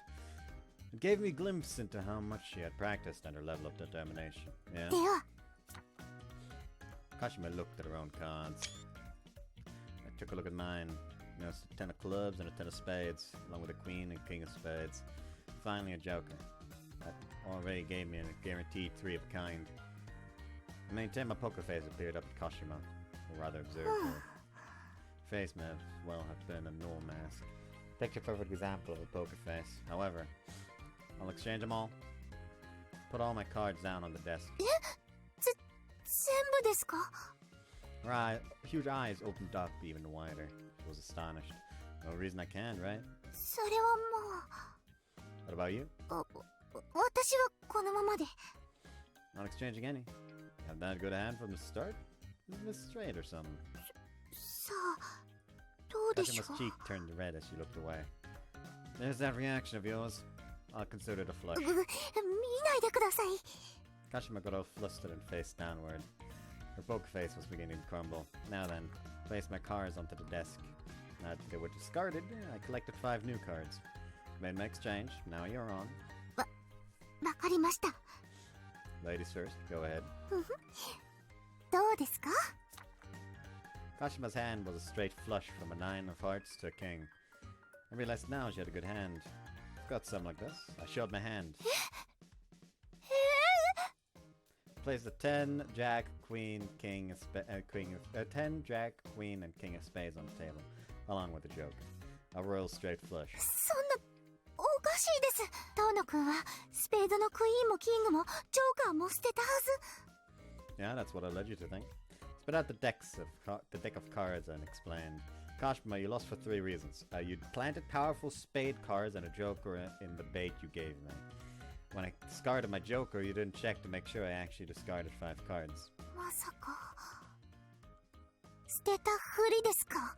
It gave me a glimpse into how much she had practiced and her level of determination. Yeah. では Kashima looked at her own cards. I took a look at mine. You know, it's a 10 of clubs and a 10 of spades, along with a queen and king of spades. Finally a joker. That already gave me a guaranteed 3 of a kind. Maintain my poker face appeared up at Kashima, or rather observed her. Face may well have been a null mask. Picture perfect example of a poker face. However, I'll exchange them all. Put all my cards down on the desk. 全部ですか? Her huge eyes opened up even wider. She was astonished. No reason I can, right? それはも What about you? う、私はこのままで。 Not exchanging any. Have that good a hand from the start? Isn't this straight or something? さあ、どうでしょ Kashima's う。 cheek turned red as she looked away. There's that reaction of yours. I'll consider it a flush. 見ないでください。 Kashima got all flustered and faced downward. Her poker face was beginning to crumble. Now then, placed my cards onto the desk. Now that they were discarded, I collected 5 new cards. Made my exchange. Now you're on. わかりました。 Ladies first, go ahead. どうですか? Kashima's hand was a straight flush from a 9 of hearts to a king. I realized now she had a good hand. I've got some like this. I showed my hand. Placed a 10, Jack, Queen, King, 10, Jack, Queen, and King of Spades on the table, along with the Joker. A royal straight flush. そんな、おかしいです。遠野くんは、スペードのクイーンもキングも、ジョーカーも捨てたはず。 Yeah, that's what I led you to think. Spit out the deck of cards and explained. Kashima, you lost for 3 reasons. You planted powerful spade cards and a joker in the bait you gave me. When I discarded my joker, you didn't check to make sure I actually discarded 5 cards. まさか、捨てたふりですか?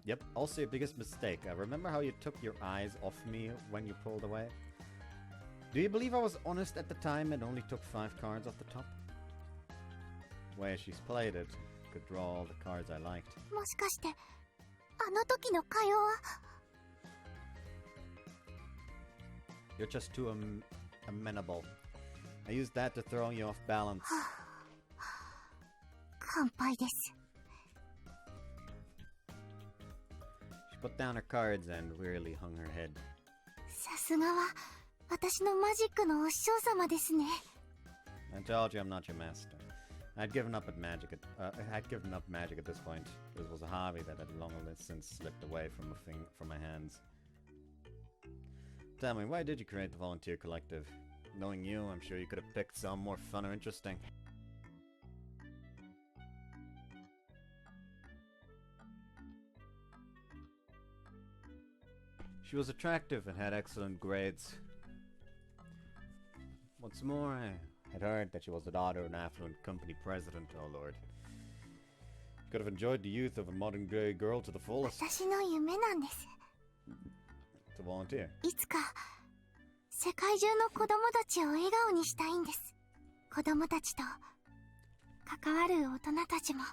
Yep, also your biggest mistake. Remember how you took your eyes off me when you pulled away? Do you believe I was honest at the time and only took 5 cards off the top? The way she's played it, could draw all the cards I liked. もしかして、あの時の会話は You're just too amenable. I used that to throw you off balance. 乾杯です。 She put down her cards and wearily hung her head. さすがは、私のマジックのお師匠様ですね。 I told you I'm not your master. I'd given up magic at this point. This was a hobby that had long since slipped away from my hands. Tell me, why did you create the volunteer collective? Knowing you, I'm sure you could have picked some more fun or interesting. She was attractive and had excellent grades. What's more, I had heard that she was the daughter of an affluent company president, oh lord. Could have enjoyed the youth of a modern-day girl to the fullest. 私の夢なんです。 To volunteer. いつか、世界中の子供たちを笑顔にしたいんです。子供たちと、関わる大人たちも、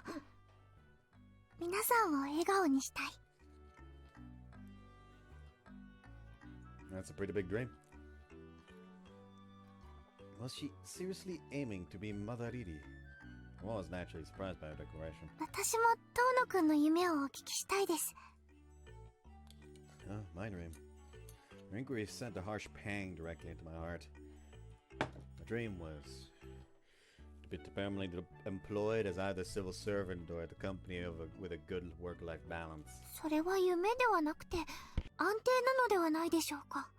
皆さんを笑顔にしたい。 That's a pretty big dream. Was she seriously aiming to be Mother Riri? I was naturally surprised by her declaration. 私も遠野くんの夢をお聞きしたいです。 Oh, my dream. Her inquiry sent a harsh pang directly into my heart. My dream was to be permanently employed as either a civil servant or at the company with a good work-life balance. それは夢ではなくて、安定なのではないでしょうか。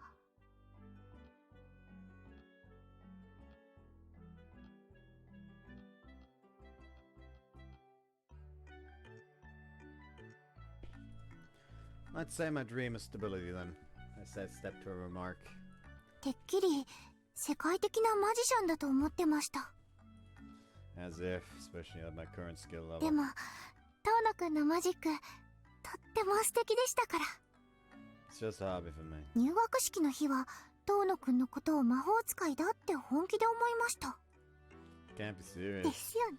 I'd say my dream is stability then, I said, step to a remark. てっきり世界的なマジシャンだと思ってました。 As if, especially at my current skill level. でも、遠野くんのマジック、とっても素敵でしたから。 It's just a hobby for me. 入学式の日は、遠野くんのことを魔法使いだって本気で思いました。 Can't be serious. ですよね。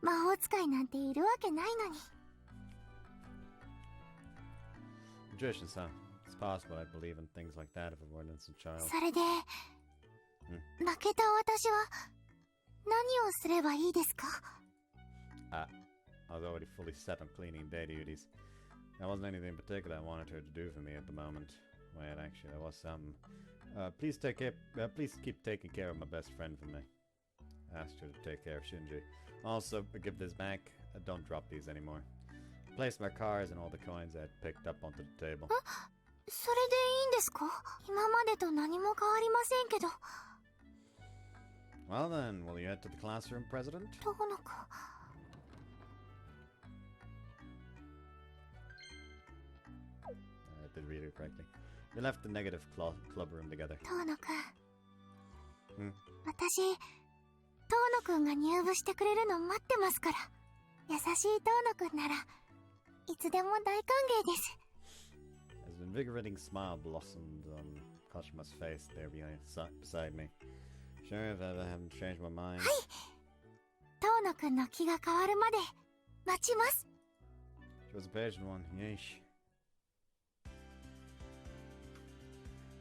魔法使いなんているわけないのに。 Magicians, huh? It's possible I'd believe in things like that if it were an innocent child. それで、負けた私は、何をすればいいですか? I was already fully set on cleaning day duties. There wasn't anything in particular I wanted her to do for me at the moment. Wait, actually, there was some. Please keep taking care of my best friend for me. asked you to take care of Shinji. Also, give this back. Don't drop these anymore. Place my cars and all the coins I had picked up onto the table. それでいいんですか？今までと何も変わりませんけど。 Well then, will you head to the classroom, President? どうのか。 I did read it correctly. We left the negative club room together. 遠野くん。ん？私、遠野くんが入部してくれるの待ってますから。優しい遠野くんならいつでも大歓迎です。 As an invigorating smile blossomed on Kashima's face there beside me. Sure, if I ever haven't changed my mind. はい。遠野くんの気が変わるまで待ちます。 She was a patient one, yeesh.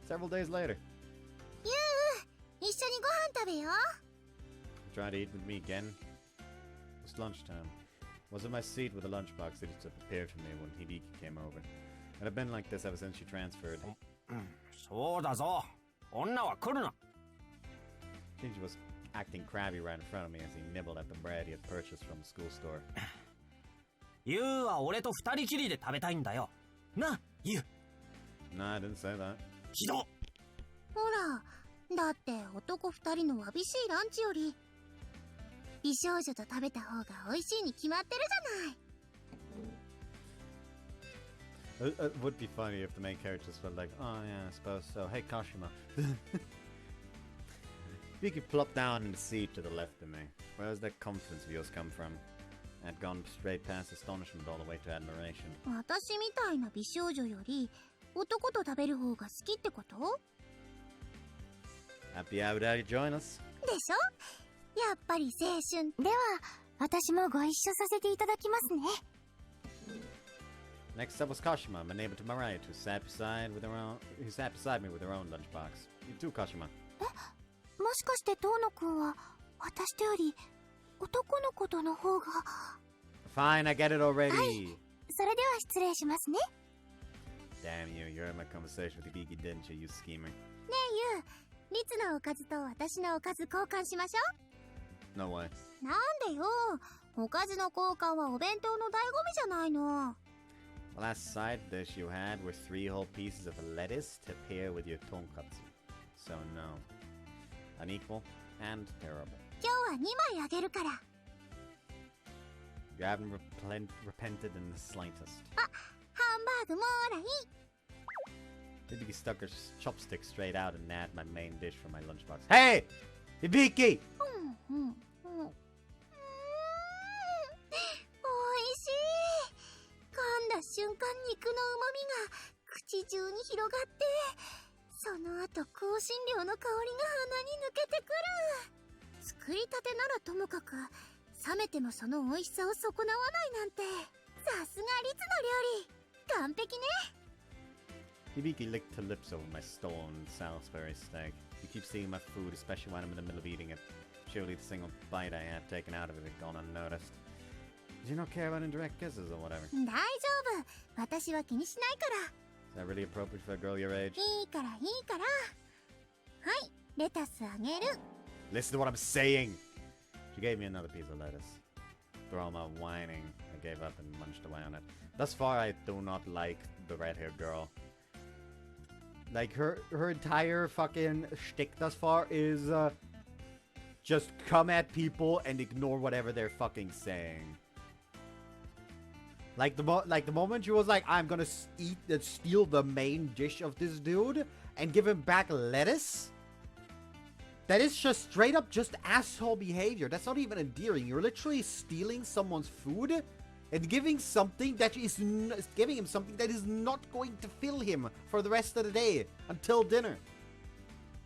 Several days later. ゆう、一緒にご飯食べよう。 Trying to eat with me again. It was lunchtime. Was in my seat with a lunchbox that had prepared for me when Hibiki came over. It had been like this ever since she transferred. そうだぞ。女は来るな。 Shinji was acting crabby right in front of me as he nibbled at the bread he had purchased from the school store. ユウは俺と二人きりで食べたいんだよ。な、ユウ。 No, I didn't say that. ひど。ほら、だって男二人のわびしいランチより美少女と食べた方が美味しいに決まってるじゃない。 It would be funny if the main characters felt like, oh yeah, I suppose so. Hey, Kashima. Hibiki plopped down in the seat to the left of me. Where does that confidence of yours come from? I had gone straight past astonishment all the way to admiration. 私みたいな美少女より男と食べる方が好きってこと？ Happy I would have you join us. でしょ？やっぱり青春。では、私もご一緒させていただきますね。 Next up was Kashima, my neighbor to my right, who sat beside me with her own lunchbox. You too, Kashima. もしかして遠野くんは私とより男の子との方が。 Fine, I get it already. はい、それでは失礼しますね。 Damn you, you heard my conversation with Hibiki, didn't you, you schemer? ねえゆう、リツのおかずと私のおかず交換しましょ No way. う。なんでよ、おかずの交換はお弁当の醍醐味じゃないの。 The last side dish you had were 3 whole pieces of lettuce to pair with your tonkatsu. So no. Unequal and terrible. 今日は2枚あげるから。 You haven't repented in the slightest. ハンバーグもらい。 Hibiki stuck her chopstick straight out and nabbed my main dish from my lunchbox. Hey! Hibiki! うんうんうん。おいしい。噛んだ瞬間肉の旨味が口中に広がって、その後香辛料の香りが鼻に抜けてくる。作りたてならともかく、冷めてもその美味しさを損なわないなんて、さすがリツの料理。完璧ね。 Hibiki licked her lips over my stolen Salisbury steak. You keep seeing my food, especially when I'm in the middle of eating it. Surely the single bite I had taken out of it had gone unnoticed. Did you not care about indirect kisses or whatever? 大丈夫。私は気にしないから。 Is that really appropriate for a girl your age? いいからいいから。はい、レタスあげる。 Listen to what I'm saying! She gave me another piece of lettuce. For all my whining, I gave up and munched away on it. Thus far, I do not like the red-haired girl. Like, her entire fucking shtick thus far is, just come at people and ignore whatever they're fucking saying. Like the moment she was like, I'm gonna steal the main dish of this dude and give him back lettuce? That is just straight up just asshole behavior. That's not even endearing. You're literally stealing someone's food and giving something that is giving him something that is not going to fill him for the rest of the day until dinner.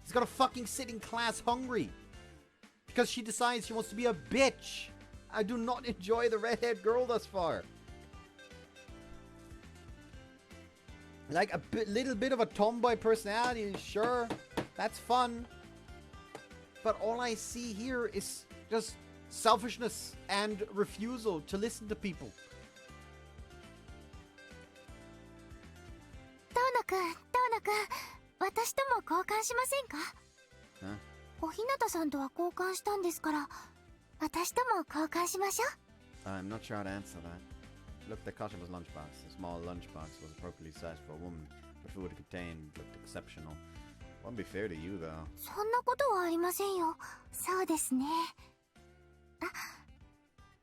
He's gonna fucking sit in class hungry because she decides she wants to be a bitch. I do not enjoy the redhead girl thus far. Like a little bit of a tomboy personality, sure, that's fun. But all I see here is just selfishness and refusal to listen to people. 遠野くん、私とも交換しませんか？ Huh? 小日向さんとは交換したんですから、私とも交換しましょう。 I'm not sure how to answer that. Looked at Kashima's lunchbox. The small lunchbox was appropriately sized for a woman, but food it contained looked exceptional. Wouldn't be fair to you, though. そんなことはありませんよ。そうですね。あ、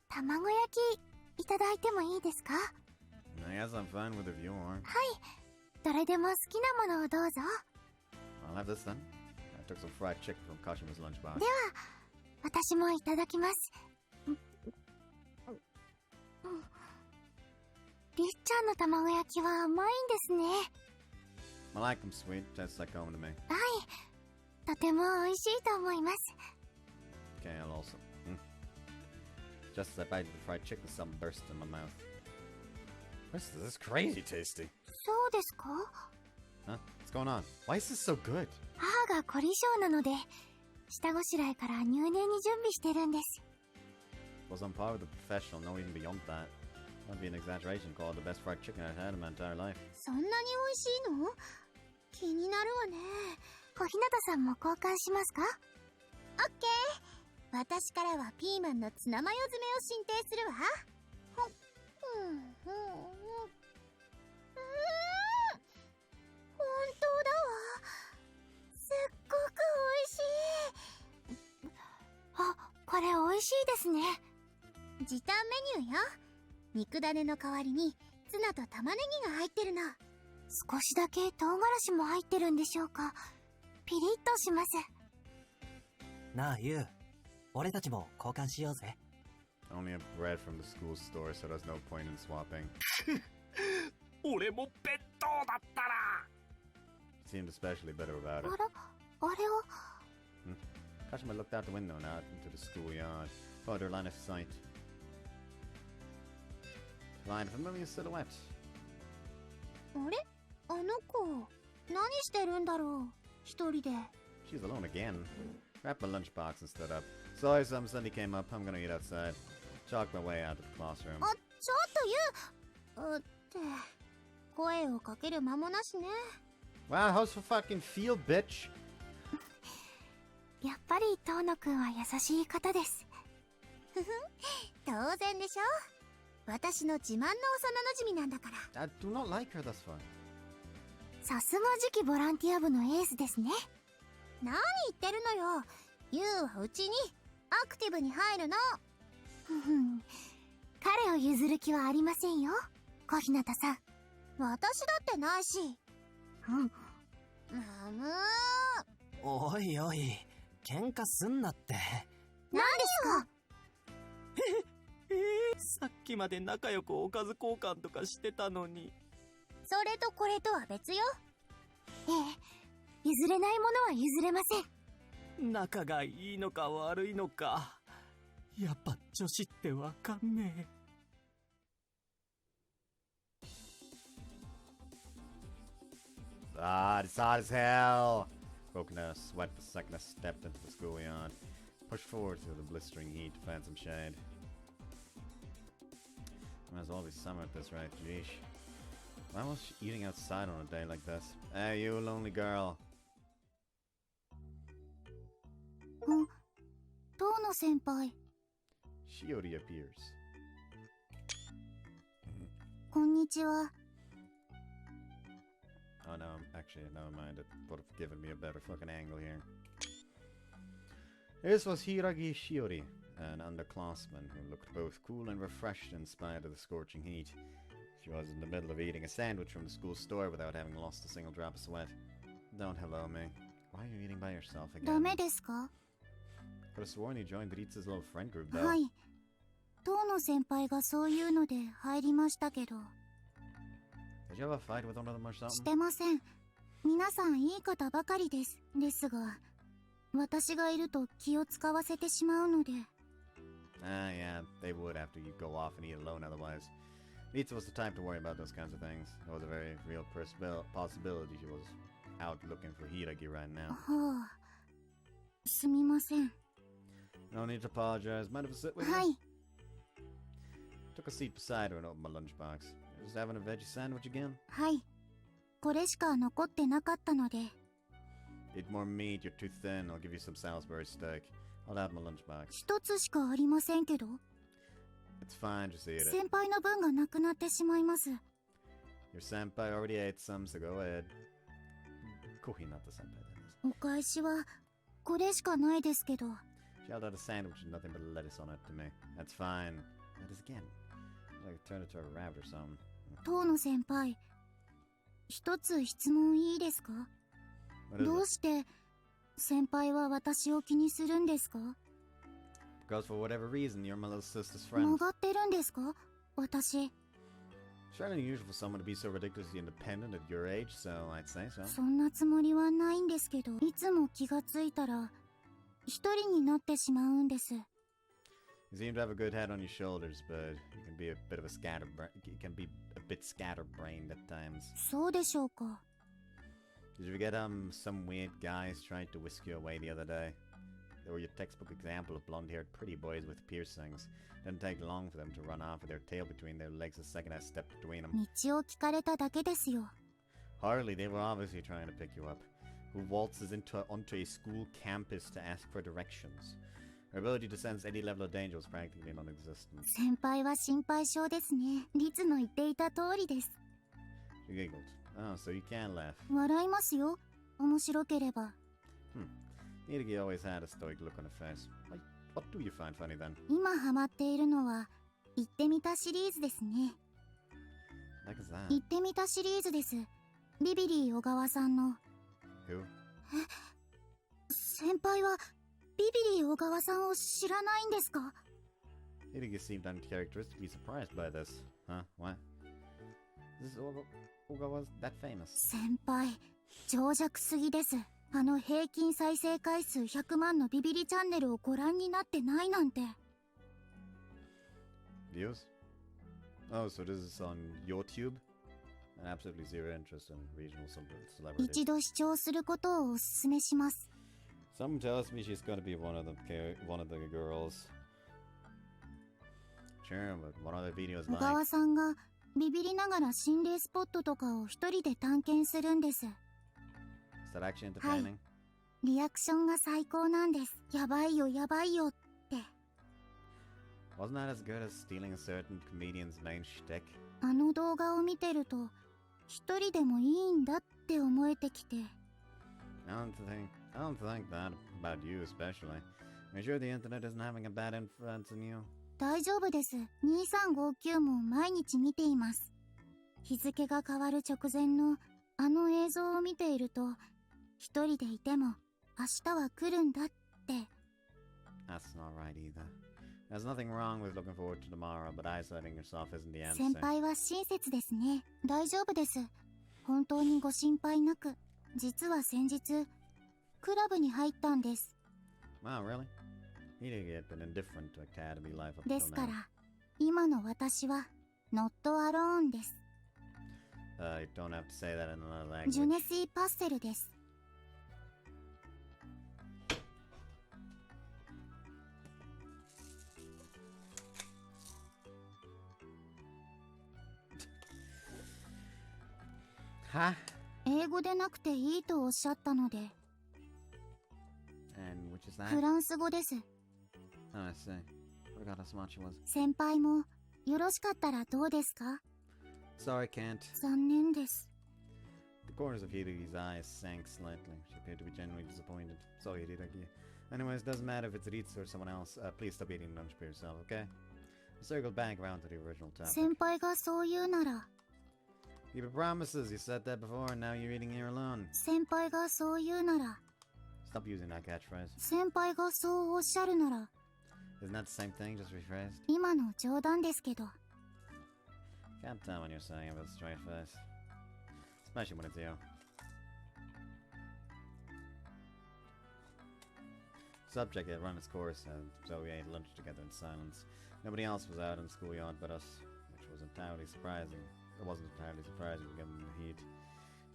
卵焼きいただいてもいいですか？ I guess I'm fine with if you are. はい。どれでも好きなものをどうぞ。 I'll have this then. I took some fried chicken from Kashima's lunchbox. では、私もいただきます。りっちゃんの卵焼きは甘いんですね。I like them sweet, tastes like home to me. はい。とても美味しいと思います。 Okay, I'll also. Just as I bite the fried chicken, something burst in my mouth. This is crazy tasty. そうですか？ Huh? What's going on? Why is this so good? 母が凝り性なので、下ごしらえから入念に準備してるんです。 Was on par with a professional, no even beyond that. That'd be an exaggeration to call it the best fried chicken I've had in my entire life. そんなに美味しいの？気になるわね。小日向さんも交換しますか？オッケー。私からはピーマンのツナマヨ詰めを進呈するわ。本当だわ。すっごく美味しい。あ、これ美味しいですね。時短メニューよ。肉ダネの代わりにツナと玉ねぎが入ってるの。少しだけ唐辛子も入ってるんでしょうか。ピリッとします。なあ、ユウ。俺たちも交換しようぜ。Only have bread from the school store, so there's no point in swapping. 俺も弁当だったら。 Seemed especially bitter about it. あれは Kashima looked out the window and out into the schoolyard. Followed her line of sight. Find a familiar silhouette. あれあの子、何してるんだろう一人で。 She's alone again. Grabbed my lunchbox and stood up. Saw her some Sunday came up. I'm gonna eat outside. Chalked my way out of the classroom. あ、ちょっとって声をかける間もなしね。 Wow, how's your fucking feel, bitch? やっぱり遠野くんは優しい方です。ふふ、当然でしょ。私の自慢の幼馴染なんだから。 I do not like her thus far. さすが次期ボランティア部のエースですね。何言ってるのよ。ユウはうちにアクティブに入るの。ふふん、彼を譲る気はありませんよ、小日向さん。私だってないし。おいおい、喧嘩すんなって。何ですか？さっきまで仲良くおかず交換とかしてたのに。それとこれとは別よ。ええ、譲れないものは譲れません。仲がいいのか悪いのか、やっぱ女子ってわかんねえ。It's hot as hell. Broken out of sweat the second I stepped into the schoolyard. Pushed forward through the blistering heat to find some shade. Might as well be summer at this rate, jeesh. Why was she eating outside on a day like this? Hey, you lonely girl. 遠野先輩。 Shiori appears. こんにちは。 Oh no, actually, never mind. It would have given me a better fucking angle here. This was Hiragi Shiori, an underclassman who looked both cool and refreshed in spite of the scorching heat. She was in the middle of eating a sandwich from the school store without having lost a single drop of sweat. Don't hello me. Why are you eating by yourself ダ again? メですか？ Could have sworn you joined Ritsu's little friend group though. はい。遠野先輩がそう言うので入りましたけど。 Did you have a fight with one of them or し something? てません。皆さんいい方ばかりです。ですが、私がいると気を使わせてしまうので。 Ah, yeah, they would after you go off and eat alone otherwise. Ritsu was the type to worry about those kinds of things. There was a very real possibility she was out looking for Hiragi right now. はあ。すみません。 No need to apologize. Mind if I sit with は you? い。 Took a seat beside her and opened my lunchbox. Just having a veggie sandwich again? はい。これしか残ってなかったので。Eat more meat, you're too thin. I'll give you some Salisbury steak. I'll have my lunchbox. 一つしかありませんけど。 It's fine, just eat it. 先輩の分がなくなってしまいます。 Your senpai already ate some, so go ahead. コーヒーになったsenpai then. お返しはこれしかないですけど。 She held out a sandwich with nothing but lettuce on it to me. That's fine. That is again. Like turn it to a rabbit or something. 当の先輩、一つ質問いいですか？ What is どう it? して先輩は私を気にするんですか？ Because for whatever reason, you're my little sister's 曲 friend. がってるんですか？私。 It's rather unusual for someone to be so ridiculously independent at your age, so I'd say so. そんなつもりはないんですけど、いつも気がついたら一人になってしまうんです。 You seem to have a good head on your shoulders, but you can be a bit of a you can be a bit scatterbrained at times. そうでしょうか。 Did you forget some weird guys tried to whisk you away the other day? They were your textbook example of blonde-haired pretty boys with piercings. Didn't take long for them to run off with their tail between their legs the second I stepped between them. 道を聞かれただけですよ。 Hardly, they were obviously trying to pick you up. Who waltzes onto a school campus to ask for directions? Her ability to sense any level of danger was practically non-existent. 先輩は心配性ですね。リツの言っていた通りです。 She giggled. Oh, so you can laugh. 笑いますよ。面白ければ。 Hibiki always had a stoic look on her face. What do you find funny then? 今ハマっているのは行ってみたシリーズですね。 Like as that? 行ってみたシリーズです。ビビリー小川さんの。 Who? 先輩はビビリー小川さんを知らないんですか？ Hibiki seemed uncharacteristically surprised by this. Huh? What? This Ogawa's that famous? 先輩、情弱すぎです。あの平均再生回数100万のビビリチャンネルをご覧になってないなんて。 Views? Oh, so this is on YouTube? And absolutely zero interest in regional celebrities. 一度視聴することをお勧めします。 Someone tells me she's gonna be one of the girls. Sure, but what are the videos 小 like? 川さんがビビりながら心霊スポットとかを一人で探検するんです。 Is that actually entertaining? リアクションが最高なんです。やばいよやばいよって。 Wasn't that as good as stealing a certain comedian's main shtick? あの動画を見てると一人でもいいんだって思えてきて。 I don't think that about you especially. I'm sure the internet isn't having a bad influence on you. 大丈夫です。2359も毎日見ています。日付が変わる直前のあの映像を見ていると、一人でいても明日は来るんだって。 That's not right either. There's nothing wrong with looking forward to tomorrow, but isolating yourself isn't the answer. 先輩は親切ですね。大丈夫です。本当にご心配なく。実は先日、クラブに入ったんです。 Wow, really? He'd had been indifferent to academy life up で till すか now. ら、今の私は、ノットアローンです。You don't have to say that in another ジュネ language. シー・パッセルです。 Ha? 英語でなくていいとおっしゃったので、 And which is that? フランス語です。 Oh, I see. Forgot how smart she was. 先輩も、よろしかったらどうですか？ Sorry, can't. 残念です。 The corners of Hideki's eyes sank slightly. She appeared to be genuinely disappointed. Sorry, Hideki. Anyways, doesn't matter if it's Ritsu or someone else. Please stop eating lunch by yourself, okay? I circled back around to the original topic. 先輩がそう言うなら、 Keep your promises. You said that before, and now you're eating here alone. 先輩がそう言うなら、 Stop using that catchphrase. 先輩がそうおっしゃるなら、 Isn't that the same thing, just rephrased? 今の冗談ですけど。 Can't tell when you're saying it with a straight face. Especially when it's you. Subject had run its course, and so we ate lunch together in silence. Nobody else was out in the schoolyard but us, which was entirely surprising. It wasn't entirely surprising given the heat.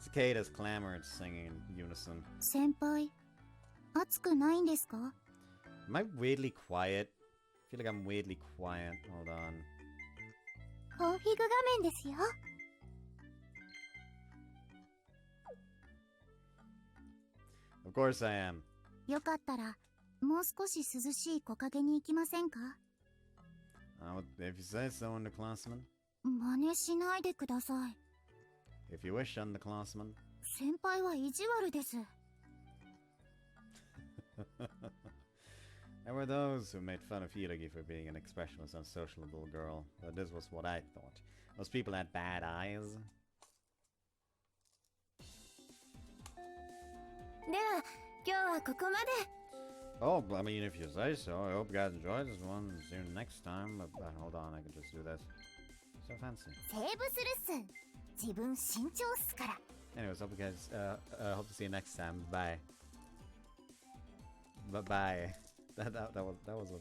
Cicadas clamored, singing in unison. 先輩、暑くないんですか？ Am I weirdly quiet? I feel like I'm weirdly quiet. Hold on. コンフィグ画面ですよ。 A Of course I am. よかったらもう少し涼しい木陰に行きませんか？ If you say so, underclassman. 真似しないでください。 If you wish, underclassman. 先輩は意地悪です。 There were those who made fun of Hibiki for being an expressionless, unsociable girl, but this was what I thought. Those people had bad eyes. では今日はここまで。 Oh, I mean, if you say so. I hope you guys enjoyed this one. See you next time. Hold on, I can just do this. So fancy. セーブするっす。自分慎重っすから。 Anyways, hope you guys, hope to see you next time. Bye. Bye. That was a